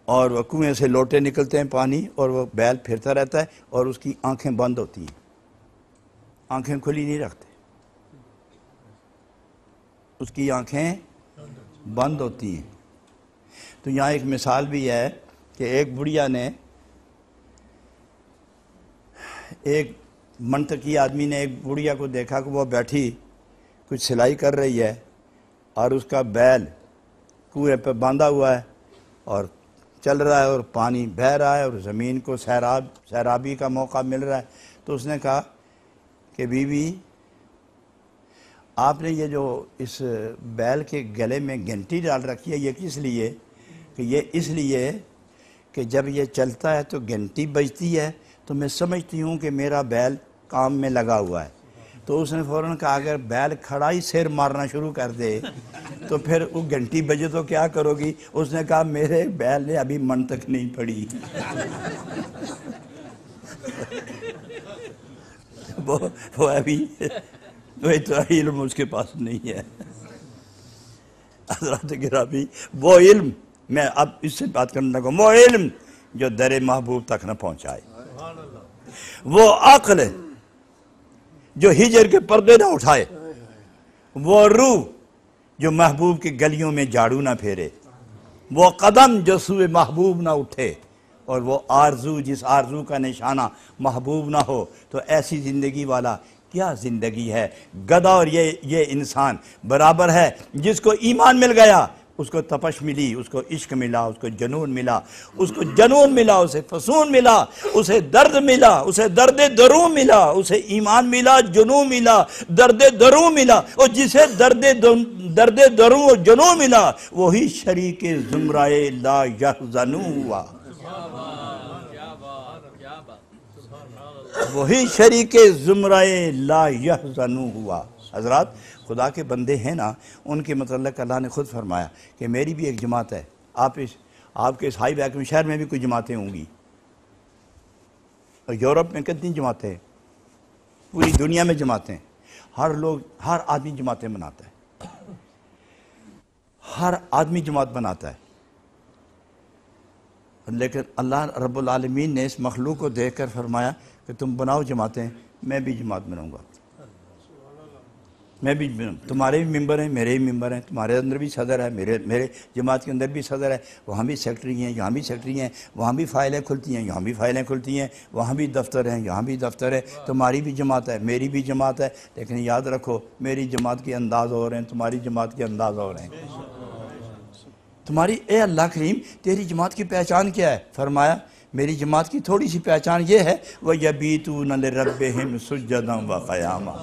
اور وہ کنویں سے لوٹے نکلتے ہیں پانی، اور وہ بیل پھرتا رہتا ہے اور اس کی آنکھیں بند ہوتی ہیں، آنکھیں کھلی نہیں رکھتے، اس کی آنکھیں بند ہوتی ہیں۔ تو یہاں ایک مثال بھی ہے کہ ایک بڑھیا نے، ایک منطقی آدمی نے ایک بڑھیا کو دیکھا کہ وہ بیٹھی کچھ سلائی کر رہی ہے اور اس کا بیل کنویں پہ باندھا ہوا ہے اور چل رہا ہے اور پانی بہہ رہا ہے اور زمین کو سیرابی کا موقع مل رہا ہے۔ تو اس نے کہا کہ بیوی آپ نے یہ جو اس بیل کے گلے میں گھنٹی ڈال رکھی ہے یہ کس لیے؟ کہ یہ اس لیے کہ جب یہ چلتا ہے تو گھنٹی بجتی ہے تو میں سمجھتی ہوں کہ میرا بیل کام میں لگا ہوا ہے۔ تو اس نے فوراً کہا اگر بیل کھڑا ہی سیر مارنا شروع کر دے تو پھر وہ گھنٹی بجے تو کیا کرو گی؟ اس نے کہا میرے بیل نے ابھی منطق نہیں پڑھی، وہ ابھی وہ اتنا علم اس کے پاس نہیں ہے۔ حضرات گرامی، وہ علم، میں اب اس سے بات کرنے لگا، وہ علم جو در محبوب تک نہ پہنچائے، وہ عقل جو ہجر کے پردے نہ اٹھائے، وہ روح جو محبوب کی گلیوں میں جھاڑو نہ پھیرے، وہ قدم جو سوئے محبوب نہ اٹھے، اور وہ آرزو جس آرزو کا نشانہ محبوب نہ ہو، تو ایسی زندگی والا کیا زندگی ہے؟ گدھا اور یہ انسان برابر ہے۔ جس کو ایمان مل گیا اس کو تپش ملی، اس کو عشق ملا، اس کو جنون ملا، اسے فسون ملا، اسے درد ملا، اسے درد دروں ملا، اسے ایمان ملا، جنون ملا، درد دروں ملا، اور جسے درد دروں اور جنون ملا وہی شریک زمرائے لا یحزنوں ہوا، وہی شریک زمرائے لا یحزنوں ہوا۔ حضرات خدا کے بندے ہیں نا، ان کے متعلق اللہ نے خود فرمایا کہ میری بھی ایک جماعت ہے۔ آپ کے اس ہائی بیکم شہر میں بھی کوئی جماعتیں ہوں گی، اور یورپ میں کتنی جماعتیں ہیں، پوری دنیا میں جماعتیں، ہر آدمی جماعتیں بناتا ہے، ہر آدمی جماعت بناتا ہے، لیکن اللہ رب العالمین نے اس مخلوق کو دیکھ کر فرمایا کہ تم بناؤ جماعتیں، میں بھی جماعت بناؤں گا، میں بھی تمہارے بھی ممبر ہیں، میرے بھی ممبر ہیں، تمہارے اندر بھی صدر ہے، میرے جماعت کے اندر بھی صدر ہے، وہاں بھی سیکٹری ہیں، یہاں بھی سیکٹری ہیں، وہاں بھی فائلیں کھلتی ہیں، یہاں بھی فائلیں کھلتی ہیں، وہاں بھی دفتر ہیں، یہاں بھی دفتر ہے، تمہاری بھی جماعت ہے، میری بھی جماعت ہے، لیکن یاد رکھو میری جماعت کے انداز اور ہیں، تمہاری جماعت کے انداز اور ہیں۔ تمہاری اے اللہ کریم تیری جماعت کی پہچان کیا ہے؟ فرمایا میری جماعت کی تھوڑی سی پہچان یہ ہے وَيَبِيتُونَ لِرَبِّهِمْ سُجَّدًا وَقِيَامًا،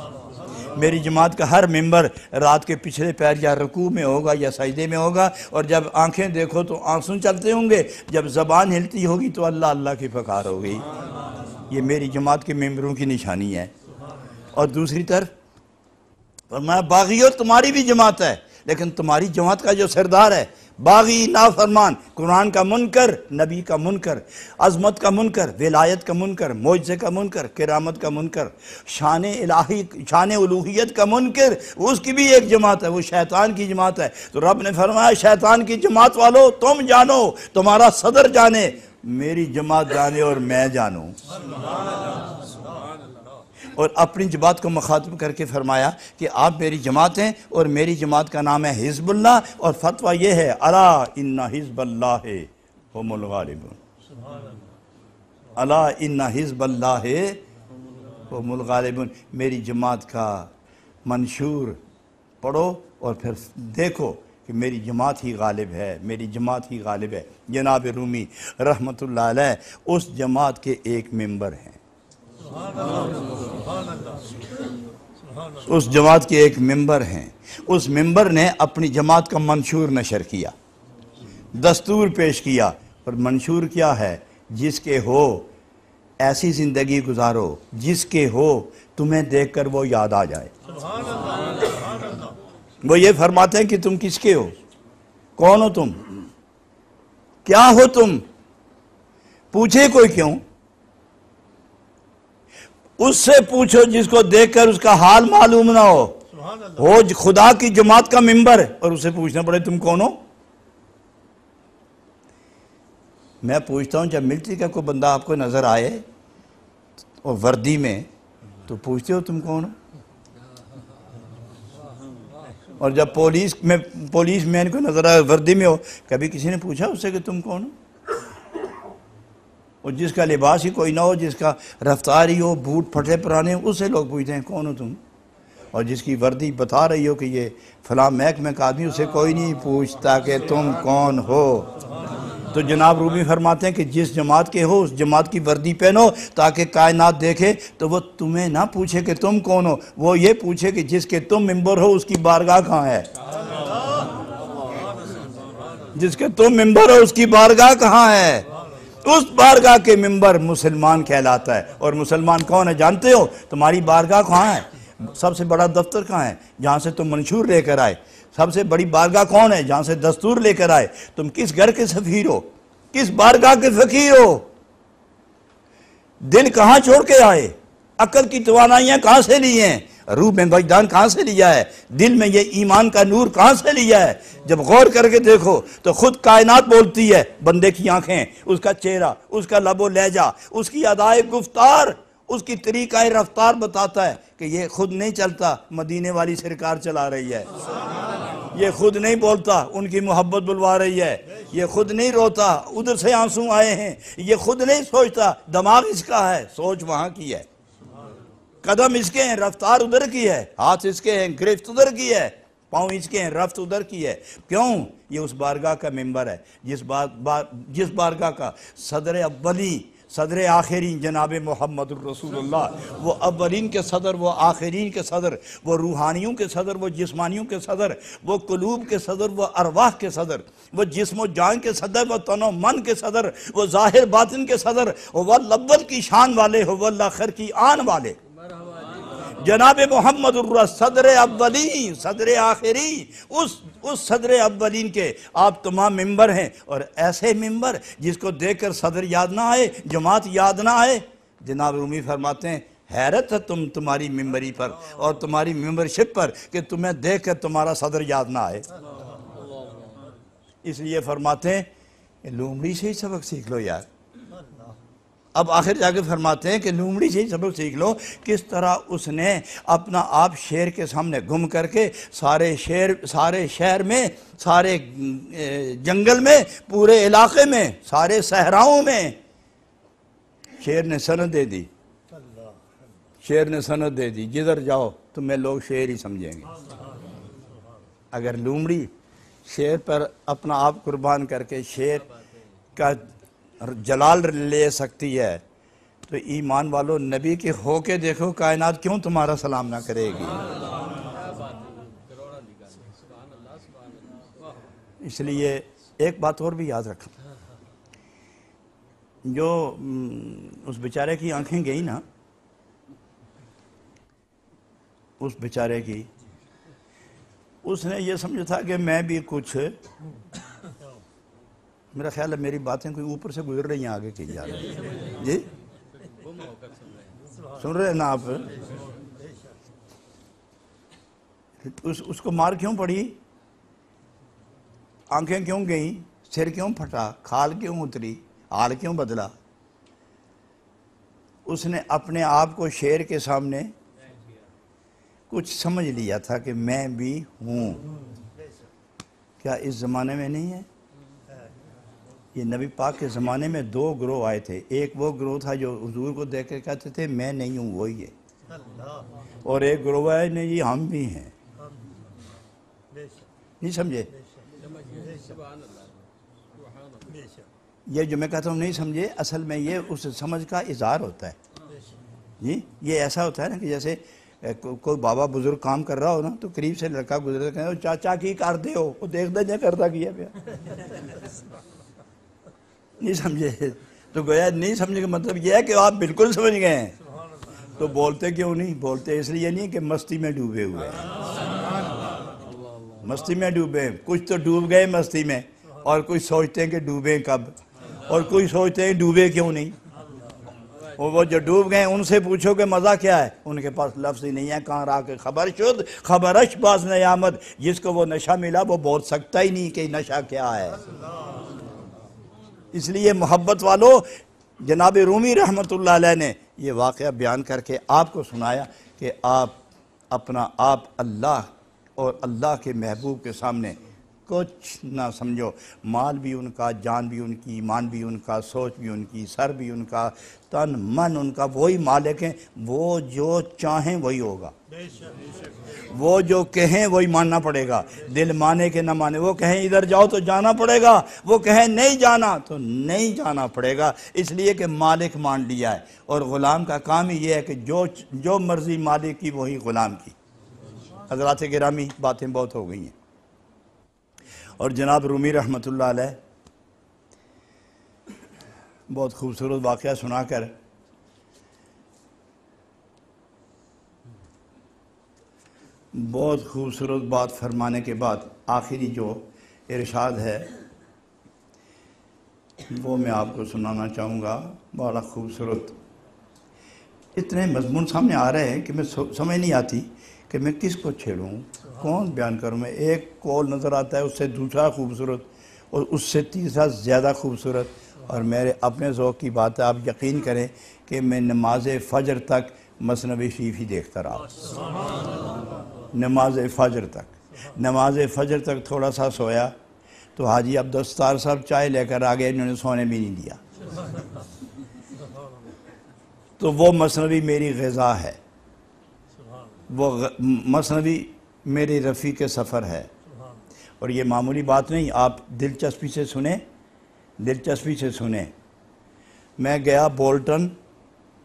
میری جماعت کا ہر ممبر رات کے پچھلے پیر یا رکوع میں ہوگا یا سجدے میں ہوگا، اور جب آنکھیں دیکھو تو آنسو چلتے ہوں گے، جب زبان ہلتی ہوگی تو اللہ اللہ کی پکار ہوگی۔ یہ میری جماعت کے ممبروں کی نشانی ہے۔ اور دوسری طرف فرمایا باغیوں تمہاری بھی جماعت ہے، لیکن تمہاری جماعت کا جو سردار ہے باغی نافرمان، قرآن کا منکر، نبی کا منکر، عظمت کا منکر، ولایت کا منکر، معجزے کا منکر، کرامت کا منکر، شان الہی، شان الوہیت کا منکر، اس کی بھی ایک جماعت ہے، وہ شیطان کی جماعت ہے۔ تو رب نے فرمایا شیطان کی جماعت والو تم جانو، تمہارا صدر جانے، میری جماعت جانے اور میں جانوں۔ اور اپنی جماعت کو مخاطب کر کے فرمایا کہ آپ میری جماعت ہیں، اور میری جماعت کا نام ہے حزب اللہ، اور فتویٰ یہ ہے الا ان حزب اللہ هم الغالبون، الا ان حزب اللہ هم الغالبون۔ میری جماعت کا منشور پڑھو اور پھر دیکھو کہ میری جماعت ہی غالب ہے، میری جماعت ہی غالب ہے۔ جناب رومی رحمت اللہ علیہ اس جماعت کے ایک ممبر ہیں، اس جماعت کے ایک ممبر ہیں۔ اس ممبر نے اپنی جماعت کا منشور نشر کیا، دستور پیش کیا، اور منشور کیا ہے؟ جس کے ہو ایسی زندگی گزارو جس کے ہو تمہیں دیکھ کر وہ یاد آ جائے۔ وہ یہ فرماتے ہیں کہ تم کس کے ہو، کون ہو تم، کیا ہو تم، پوچھے کوئی کیوں، اس سے پوچھو جس کو دیکھ کر اس کا حال معلوم نہ ہو خدا کی جماعت کا ممبر، اور اسے پوچھنا پڑے تم کون ہو۔ میں پوچھتا ہوں جب ملٹری کا کوئی بندہ آپ کو نظر آئے اور وردی میں، تو پوچھتے ہو تم کون ہو؟ اور جب پولیس مین کو نظر آئے وردی میں ہو، کبھی کسی نے پوچھا اس سے کہ تم کون ہو؟ اور جس کا لباس ہی کوئی نہ ہو، جس کا رفتار ہی ہو، بوٹ پھٹے پرانے ہو، اس سے لوگ پوچھتے ہیں کون ہو تم؟ اور جس کی وردی بتا رہی ہو کہ یہ فلاں محکمے کا آدمی، اسے کوئی نہیں پوچھتا کہ تم کون ہو۔ تو جناب رومی فرماتے ہیں کہ جس جماعت کے ہو اس جماعت کی وردی پہنو تاکہ کائنات دیکھے تو وہ تمہیں نہ پوچھے کہ تم کون ہو، وہ یہ پوچھے کہ جس کے تم ممبر ہو اس کی بارگاہ کہاں ہے، جس کے تم ممبر ہو اس کی بارگاہ کہاں ہے۔ اس بارگاہ کے ممبر مسلمان کہلاتا ہے۔ اور مسلمان کون ہے جانتے ہو؟ تمہاری بارگاہ کہاں ہے؟ سب سے بڑا دفتر کہاں ہے جہاں سے تم منشور لے کر آئے؟ سب سے بڑی بارگاہ کون ہے جہاں سے دستور لے کر آئے؟ تم کس گھر کے سفیر ہو، کس بارگاہ کے فقیر ہو؟ دل کہاں چھوڑ کے آئے؟ عقل کی توانائیاں کہاں سے لی ہیں؟ روح میں وجدان کہاں سے لیا ہے؟ دل میں یہ ایمان کا نور کہاں سے لیا ہے؟ جب غور کر کے دیکھو تو خود کائنات بولتی ہے، بندے کی آنکھیں، اس کا چہرہ، اس کا لب و لہجہ، اس کی ادائے گفتار، اس کی طریقہ رفتار بتاتا ہے کہ یہ خود نہیں چلتا، مدینے والی سرکار چلا رہی ہے۔ یہ خود نہیں بولتا، ان کی محبت بلوا رہی ہے۔ یہ خود نہیں روتا، ادھر سے آنسو آئے ہیں۔ یہ خود نہیں سوچتا، دماغ اس کا ہے، سوچ وہاں کی ہے۔ قدم اس کے ہیں، رفتار ادھر کی ہے، ہاتھ اس کے ہیں، گرفت ادھر کی ہے، پاؤں اس کے ہیں، رفت ادھر کی ہے۔ کیوں؟ یہ اس بارگاہ کا ممبر ہے جس بارگاہ کا صدر اولی، صدر آخرین جناب محمد الرسول اللہ، وہ اولین کے صدر، وہ آخرین کے صدر، وہ روحانیوں کے صدر، وہ جسمانیوں کے صدر، وہ قلوب کے صدر، وہ ارواح کے صدر، وہ جسم و جان کے صدر، وہ تن و من کے صدر، وہ ظاہر باطن کے صدر، وہ الاول کی شان والے، وہ الاخر کی آن والے، جناب محمد صدر اولین، صدر آخری، اس صدر اولین کے آپ تمام ممبر ہیں۔ اور ایسے ممبر جس کو دیکھ کر صدر یاد نہ آئے، جماعت یاد نہ آئے، جناب رومی فرماتے ہیں حیرت ہے تمہاری ممبری پر اور تمہاری ممبرشپ پر کہ تمہیں دیکھ کر تمہارا صدر یاد نہ آئے۔ اس لیے فرماتے ہیں کہ لومڑی سے ہی سبق سیکھ لو یار۔ اب آخر جا کے فرماتے ہیں کہ لومڑی سے ہی سبق سیکھ لو، کس طرح اس نے اپنا آپ شیر کے سامنے گم کر کے سارے شہر میں، سارے جنگل میں، پورے علاقے میں، سارے صحراؤں میں شیر نے سند دے دی، شیر نے سند دے دی، جدھر جاؤ تمہیں لوگ شیر ہی سمجھیں گے۔ اگر لومڑی شیر پر اپنا آپ قربان کر کے شیر کا جلال لے سکتی ہے تو ایمان والو نبی کے ہو کے دیکھو کائنات کیوں تمہارا سلام نہ کرے گی۔ اس لیے ایک بات اور بھی یاد رکھو، جو اس بیچارے کی آنکھیں گئی نا، اس بیچارے کی، اس نے یہ سمجھا تھا کہ میں بھی کچھ میرا خیال ہے میری باتیں کوئی اوپر سے گزر رہی ہیں آگے کی جا رہی ہیں جی سن رہے ہیں نا آپ اس کو مار کیوں پڑی آنکھیں کیوں گئیں سر کیوں پھٹا کھال کیوں اتری حال کیوں بدلا اس نے اپنے آپ کو شیر کے سامنے کچھ سمجھ لیا تھا کہ میں بھی ہوں کیا اس زمانے میں نہیں ہے یہ نبی پاک کے زمانے میں دو گروہ آئے تھے ایک وہ گروہ تھا جو حضور کو دیکھ کے کہتے تھے میں نہیں ہوں وہی ہے اور ایک گروہ ہے نہیں جی ہم بھی ہیں نہیں سمجھے یہ جو میں کہتا ہوں نہیں سمجھے اصل میں یہ اس سمجھ کا اظہار ہوتا ہے جی یہ ایسا ہوتا ہے نا کہ جیسے کوئی بابا بزرگ کام کر رہا ہو نا تو قریب سے لڑکا گزرے کہتے ہیں چاچا کی کرتے ہو وہ دیکھ دے جائے کرتا کیا پیا نہیں سمجھے تو گویا نہیں سمجھے کا مطلب یہ ہے کہ آپ بالکل سمجھ گئے ہیں تو بولتے کیوں نہیں بولتے اس لیے نہیں کہ مستی میں ڈوبے ہوئے مستی میں ڈوبے کچھ تو ڈوب گئے مستی میں اور کچھ سوچتے ہیں کہ ڈوبے کب اور کوئی سوچتے ہیں ڈوبے کیوں نہیں وہ جو ڈوب گئے ان سے پوچھو کہ مزہ کیا ہے ان کے پاس لفظ ہی نہیں ہے کہاں رہا کہ خبر شد خبرش باز نیامد جس کو وہ نشہ ملا وہ بول سکتا ہی نہیں کہ نشہ کیا ہے اس لیے محبت والو جناب رومی رحمت اللہ علیہ نے یہ واقعہ بیان کر کے آپ کو سنایا کہ آپ اپنا آپ اللہ اور اللہ کے محبوب کے سامنے کچھ نہ سمجھو مال بھی ان کا جان بھی ان کی ایمان بھی ان کا سوچ بھی ان کی سر بھی ان کا تن من ان کا وہی مالک ہیں وہ جو چاہیں وہی ہوگا وہ جو کہیں وہی ماننا پڑے گا دل مانے کہ نہ مانے وہ کہیں ادھر جاؤ تو جانا پڑے گا وہ کہیں نہیں جانا تو نہیں جانا پڑے گا اس لیے کہ مالک مان لیا ہے اور غلام کا کام ہی یہ ہے کہ جو مرضی مالک کی وہی غلام کی حضرات گرامی باتیں بہت ہو گئی ہیں اور جناب رومی رحمت اللہ علیہ بہت خوبصورت واقعہ سنا کر بہت خوبصورت بات فرمانے کے بعد آخری جو ارشاد ہے وہ میں آپ کو سنانا چاہوں گا بڑا خوبصورت اتنے مضمون سامنے آ رہے ہیں کہ میں سمجھ نہیں آتی کہ میں کس کو چھیڑوں کون بیان کروں میں ایک کول نظر آتا ہے اس سے دوسرا خوبصورت اور اس سے تیسرا زیادہ خوبصورت اور میرے اپنے ذوق کی بات ہے آپ یقین کریں کہ میں نماز فجر تک مثنوی شریف ہی دیکھتا رہا نماز فجر تک تھوڑا سا سویا تو حاجی عبدالستار صاحب چائے لے کر آگئے انہوں نے سونے بھی نہیں دیا تو وہ مثنوی میری غذا ہے وہ مثنوی میری رفیق سفر ہے اور یہ معمولی بات نہیں آپ دلچسپی سے سنیں میں گیا بولٹن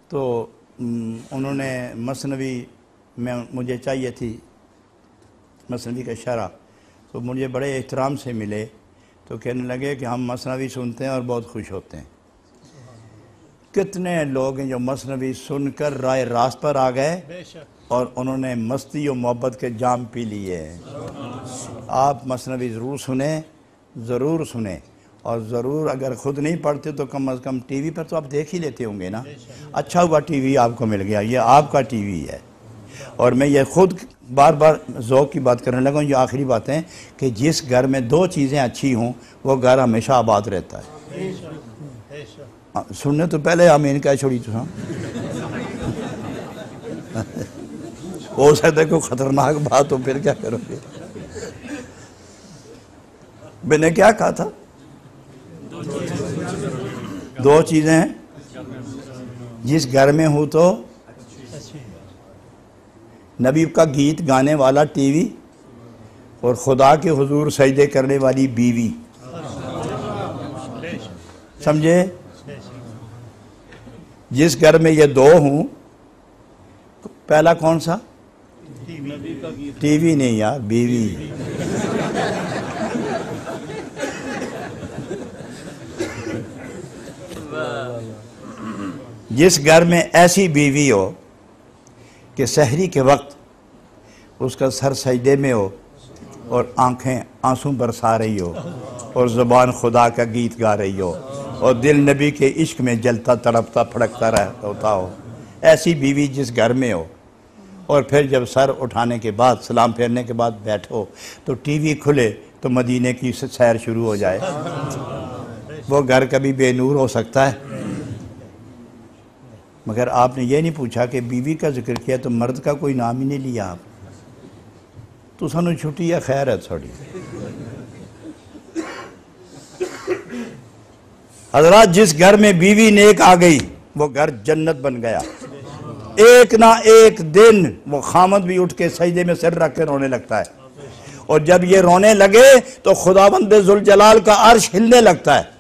تو انہوں نے مثنوی میں مجھے چاہیے تھی مثنوی کا شرح تو مجھے بڑے احترام سے ملے تو کہنے لگے کہ ہم مثنوی سنتے ہیں اور بہت خوش ہوتے ہیں کتنے لوگ ہیں جو مثنوی سن کر رائے راست پر آ گئے اور انہوں نے مستی و محبت کے جام پی لیے آپ مثنوی ضرور سنیں اور ضرور اگر خود نہیں پڑھتے تو کم از کم ٹی وی پر تو آپ دیکھ ہی لیتے ہوں گے نا اچھا ہوا ٹی وی آپ کو مل گیا یہ آپ کا ٹی وی ہے اور میں یہ خود بار بار ذوق کی بات کرنے لگا ہوں یہ آخری بات ہے کہ جس گھر میں دو چیزیں اچھی ہوں وہ گھر ہمیشہ آباد رہتا ہے سننے تو پہلے آمین کہہ چھوڑی تو ہو سکتا ہے کوئی خطرناک بات ہو پھر کیا کرو گے میں نے کیا کہا تھا دو چیزیں ہیں جس گھر میں ہوں تو نبی کا گیت گانے والا ٹی وی اور خدا کے حضور سجدے کرنے والی بیوی سمجھے جس گھر میں یہ دو ہوں پہلا کون سا ٹی وی نہیں یار بیوی جس گھر میں ایسی بیوی ہو کہ سحری کے وقت اس کا سر سجدے میں ہو اور آنکھیں آنسو برسا رہی ہو اور زبان خدا کا گیت گا رہی ہو اور دل نبی کے عشق میں جلتا تڑپتا پھڑکتا ہوتا ہو، ایسی بیوی جس گھر میں ہو، اور پھر جب سر اٹھانے کے بعد سلام پھیرنے کے بعد بیٹھو تو ٹی وی کھلے تو مدینے کی سیر شروع ہو جائے، وہ گھر کبھی بے نور ہو سکتا ہے؟ مگر آپ نے یہ نہیں پوچھا کہ بیوی کا ذکر کیا تو مرد کا کوئی نام ہی نہیں لیا آپ تو سانو چھٹی یا خیر ہے تھوڑی۔ حضرات جس گھر میں بیوی نیک آ گئی وہ گھر جنت بن گیا، ایک نہ ایک دن وہ خامد بھی اٹھ کے سجدے میں سر رکھ کے رونے لگتا ہے، اور جب یہ رونے لگے تو خداوند ذوالجلال کا عرش ہلنے لگتا ہے،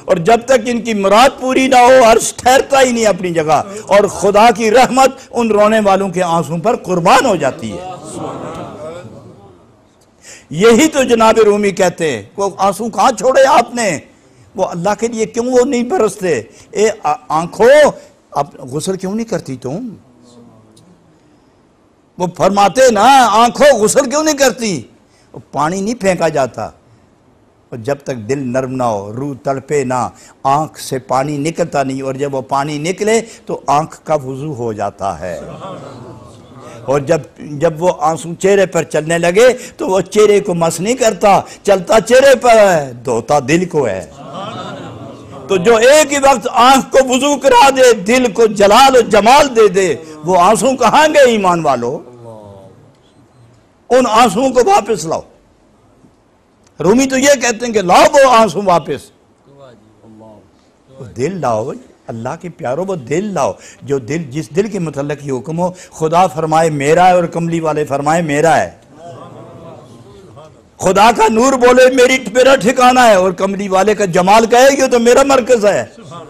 اور جب تک ان کی مراد پوری نہ ہو عرش ٹھہرتا ہی نہیں اپنی جگہ، اور خدا کی رحمت ان رونے والوں کے آنسوں پر قربان ہو جاتی ہے۔ یہی تو جناب رومی کہتے ہیں وہ آنسوں کہاں چھوڑے آپ نے، وہ اللہ کے لیے کیوں وہ نہیں برستے؟ اے آنکھوں اب غسل کیوں نہیں کرتی تم؟ وہ فرماتے نا آنکھوں غسل کیوں نہیں کرتی؟ پانی نہیں پھینکا جاتا، اور جب تک دل نرم نہ ہو، روح تڑپے نہ، آنکھ سے پانی نکلتا نہیں، اور جب وہ پانی نکلے تو آنکھ کا وضو ہو جاتا ہے، اور جب وہ آنسو چہرے پر چلنے لگے تو وہ چہرے کو مس نہیں کرتا، چلتا چہرے پر ہے، دھوتا دل کو ہے۔ تو جو ایک ہی وقت آنکھ کو وضو کرا دے، دل کو جلال و جمال دے دے، وہ آنسو کہاں گئے ایمان والو؟ ان آنسوؤں کو واپس لاؤ۔ رومی تو یہ کہتے ہیں کہ لاؤ وہ آنسو واپس، دل لاؤ اللہ کے پیارو، وہ دل لاؤ جو دل جس دل کے متعلق یہ حکم ہو، خدا فرمائے میرا ہے اور کملی والے فرمائے میرا ہے، خدا کا نور بولے میرا ٹھکانہ ہے، اور کملی والے کا جمال کہے یہ تو میرا مرکز ہے۔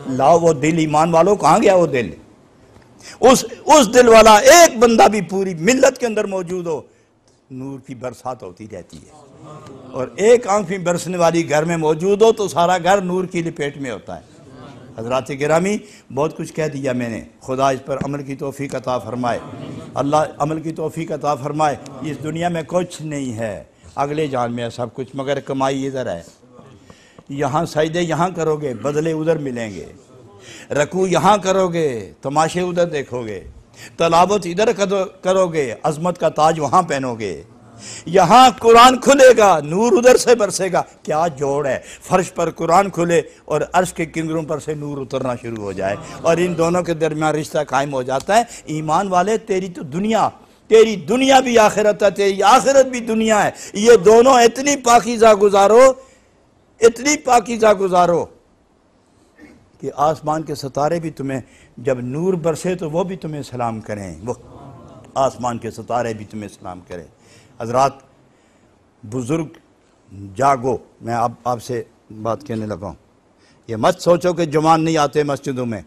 لاؤ وہ دل ایمان والو، کہاں گیا وہ دل؟ اس دل والا ایک بندہ بھی پوری ملت کے اندر موجود ہو، نور کی برسات ہوتی رہتی ہے، اور ایک آنکھ میں برسنے والی گھر میں موجود ہو تو سارا گھر نور کی لپیٹ میں ہوتا ہے۔ حضرات گرامی بہت کچھ کہہ دیا میں نے، خدا اس پر عمل کی توفیق عطا فرمائے، اللہ عمل کی توفیق عطا فرمائے۔ اس دنیا میں کچھ نہیں ہے، اگلے جان میں ہے سب کچھ، مگر کمائی ادھر ہے۔ یہاں سجدے یہاں کرو گے، بدلے ادھر ملیں گے، رکوع یہاں کرو گے، تماشے ادھر دیکھو گے، تلاوت ادھر کرو گے، عظمت کا تاج وہاں پہنو گے، یہاں قرآن کھلے گا، نور ادھر سے برسے گا۔ کیا جوڑ ہے، فرش پر قرآن کھلے اور عرش کے کنگروں پر سے نور اترنا شروع ہو جائے، اور ان دونوں کے درمیان رشتہ قائم ہو جاتا ہے۔ ایمان والے تیری تو دنیا، تیری دنیا بھی آخرت ہے، تیری آخرت بھی دنیا ہے، یہ دونوں اتنی پاکیزہ گزارو، اتنی پاکیزہ گزارو کہ آسمان کے ستارے بھی تمہیں جب نور برسے تو وہ بھی تمہیں سلام کریں، وہ آسمان کے ستارے بھی تمہیں سلام کریں۔ حضرات بزرگ جاگو، میں آپ سے بات کہنے لگا ہوں، یہ مت سوچو کہ جوان نہیں آتے مسجدوں میں،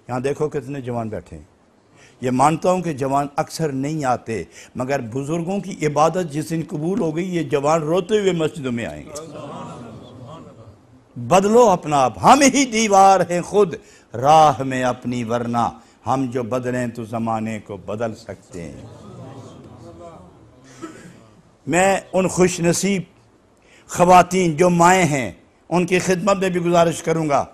یہاں دیکھو کتنے جوان بیٹھے ہیں، یہ مانتا ہوں کہ جوان اکثر نہیں آتے، مگر بزرگوں کی عبادت جس دن قبول ہو گئی یہ جوان روتے ہوئے مسجدوں میں آئیں گے۔ بدلو اپنا آپ، ہم ہی دیوار ہیں خود راہ میں اپنی، ورنہ ہم جو بدلیں تو زمانے کو بدل سکتے ہیں۔ میں ان خوش نصیب خواتین جو مائیں ہیں ان کی خدمت میں بھی گزارش کروں گا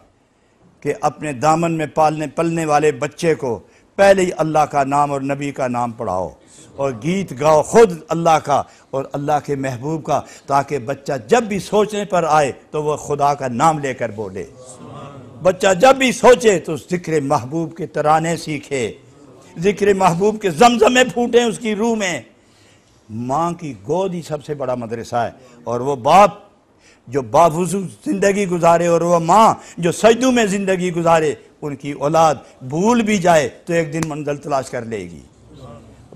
کہ اپنے دامن میں پلنے والے بچے کو پہلے ہی اللہ کا نام اور نبی کا نام پڑھاؤ، اور گیت گاؤ خود اللہ کا اور اللہ کے محبوب کا، تاکہ بچہ جب بھی سوچنے پر آئے تو وہ خدا کا نام لے کر بولے۔ بچہ جب بھی سوچے تو ذکر محبوب کے ترانے سیکھے، ذکر محبوب کے زمزمیں پھوٹیں اس کی روح میں۔ ماں کی گود ہی سب سے بڑا مدرسہ ہے، اور وہ باپ جو باوضو زندگی گزارے اور وہ ماں جو سجدوں میں زندگی گزارے، ان کی اولاد بھول بھی جائے تو ایک دن منزل تلاش کر لے گی،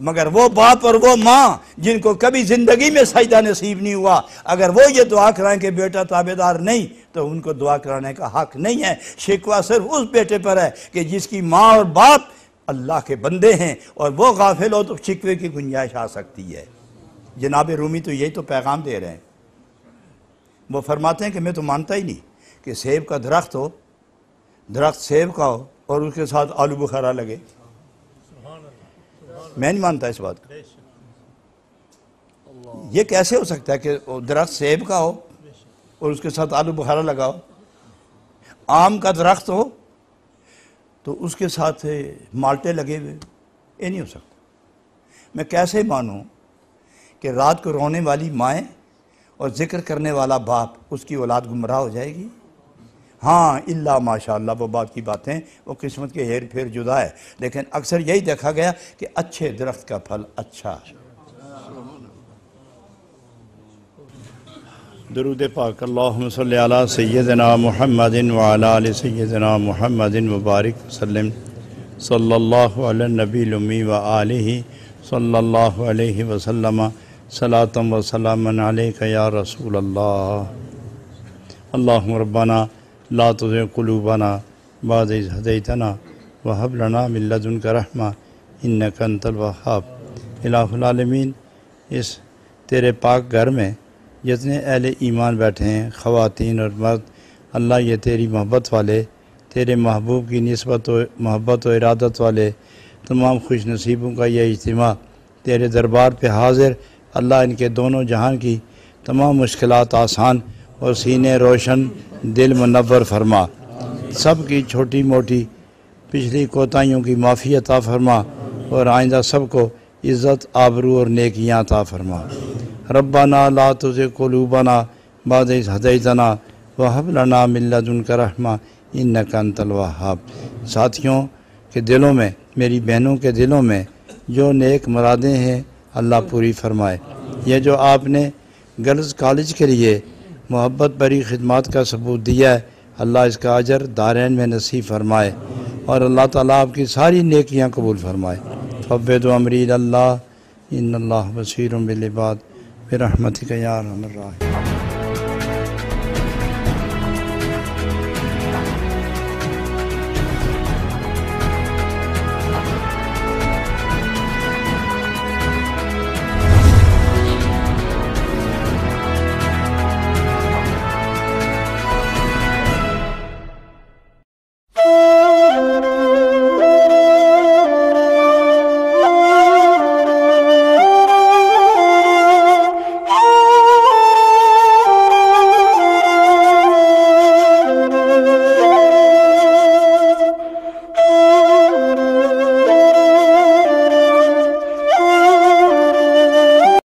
مگر وہ باپ اور وہ ماں جن کو کبھی زندگی میں سجدہ نصیب نہیں ہوا، اگر وہ یہ دعا کرائیں کہ بیٹا تابعدار نہیں تو ان کو دعا کرانے کا حق نہیں ہے۔ شکوہ صرف اس بیٹے پر ہے کہ جس کی ماں اور باپ اللہ کے بندے ہیں، اور وہ غافل ہو تو شکوے کی گنجائش آ سکتی ہے۔ جناب رومی تو یہی تو پیغام دے رہے ہیں، وہ فرماتے ہیں کہ میں تو مانتا ہی نہیں کہ سیب کا درخت ہو، درخت سیب کا ہو اور اس کے ساتھ آلو بخارا لگے، میں نہیں مانتا اس بات کو، یہ کیسے ہو سکتا ہے کہ درخت سیب کا ہو اور اس کے ساتھ آلو بخارا لگاؤ؟ آم کا درخت ہو تو اس کے ساتھ مالٹے لگے ہوئے، یہ نہیں ہو سکتا۔ میں کیسے مانوں کہ رات کو رونے والی مائیں اور ذکر کرنے والا باپ اس کی اولاد گمراہ ہو جائے گی؟ ہاں الا ماشاءاللہ وہ بات کی باتیں، وہ قسمت کے ہیر پھیر جدا ہے، لیکن اکثر یہی دیکھا گیا کہ اچھے درخت کا پھل اچھا۔ درود پاک، اللہم صلی علی سیدنا محمد وعلی آل سیدنا محمد مبارک وسلم، صلی اللہ علی النبی الامی وآلہ صلی اللہ علیہ وسلم، صلاۃ و سلام علیک یا رسول اللہ۔ اللہم ربنا لا تزغ قلوبنا بعد اذ ہدیتنا وہب لنا من لدنک رحمہ انک انت الوہاب۔ الہ العالمین، اس تیرے پاک گھر میں جتنے اہل ایمان بیٹھے ہیں، خواتین اور مرد، اللہ یہ تیری محبت والے، تیرے محبوب کی نسبت و محبت و ارادت والے تمام خوش نصیبوں کا یہ اجتماع تیرے دربار پہ حاضر، اللہ ان کے دونوں جہان کی تمام مشکلات آسان اور سینے روشن، دل منور فرما، سب کی چھوٹی موٹی پچھلی کوتاہیوں کی معافی عطا فرما، اور آئندہ سب کو عزت، آبرو اور نیکیاں عطا فرما۔ ربنا لا تزغ قلوبنا بعد اذ ہدیتنا وہب لنا من لدنک رحمہ انک انت الوہاب۔ ساتھیوں کے دلوں میں، میری بہنوں کے دلوں میں جو نیک مرادیں ہیں اللہ پوری فرمائے۔ یہ جو آپ نے گرلز کالج کے لیے محبت بری خدمات کا ثبوت دیا ہے، اللہ اس کا اجر دارین میں نصیب فرمائے، اور اللہ تعالیٰ آپ کی ساری نیکیاں قبول فرمائے۔ فوض امری الی اللہ ان اللہ بصیر بالعباد برحمتک یا ارحم الراحمین۔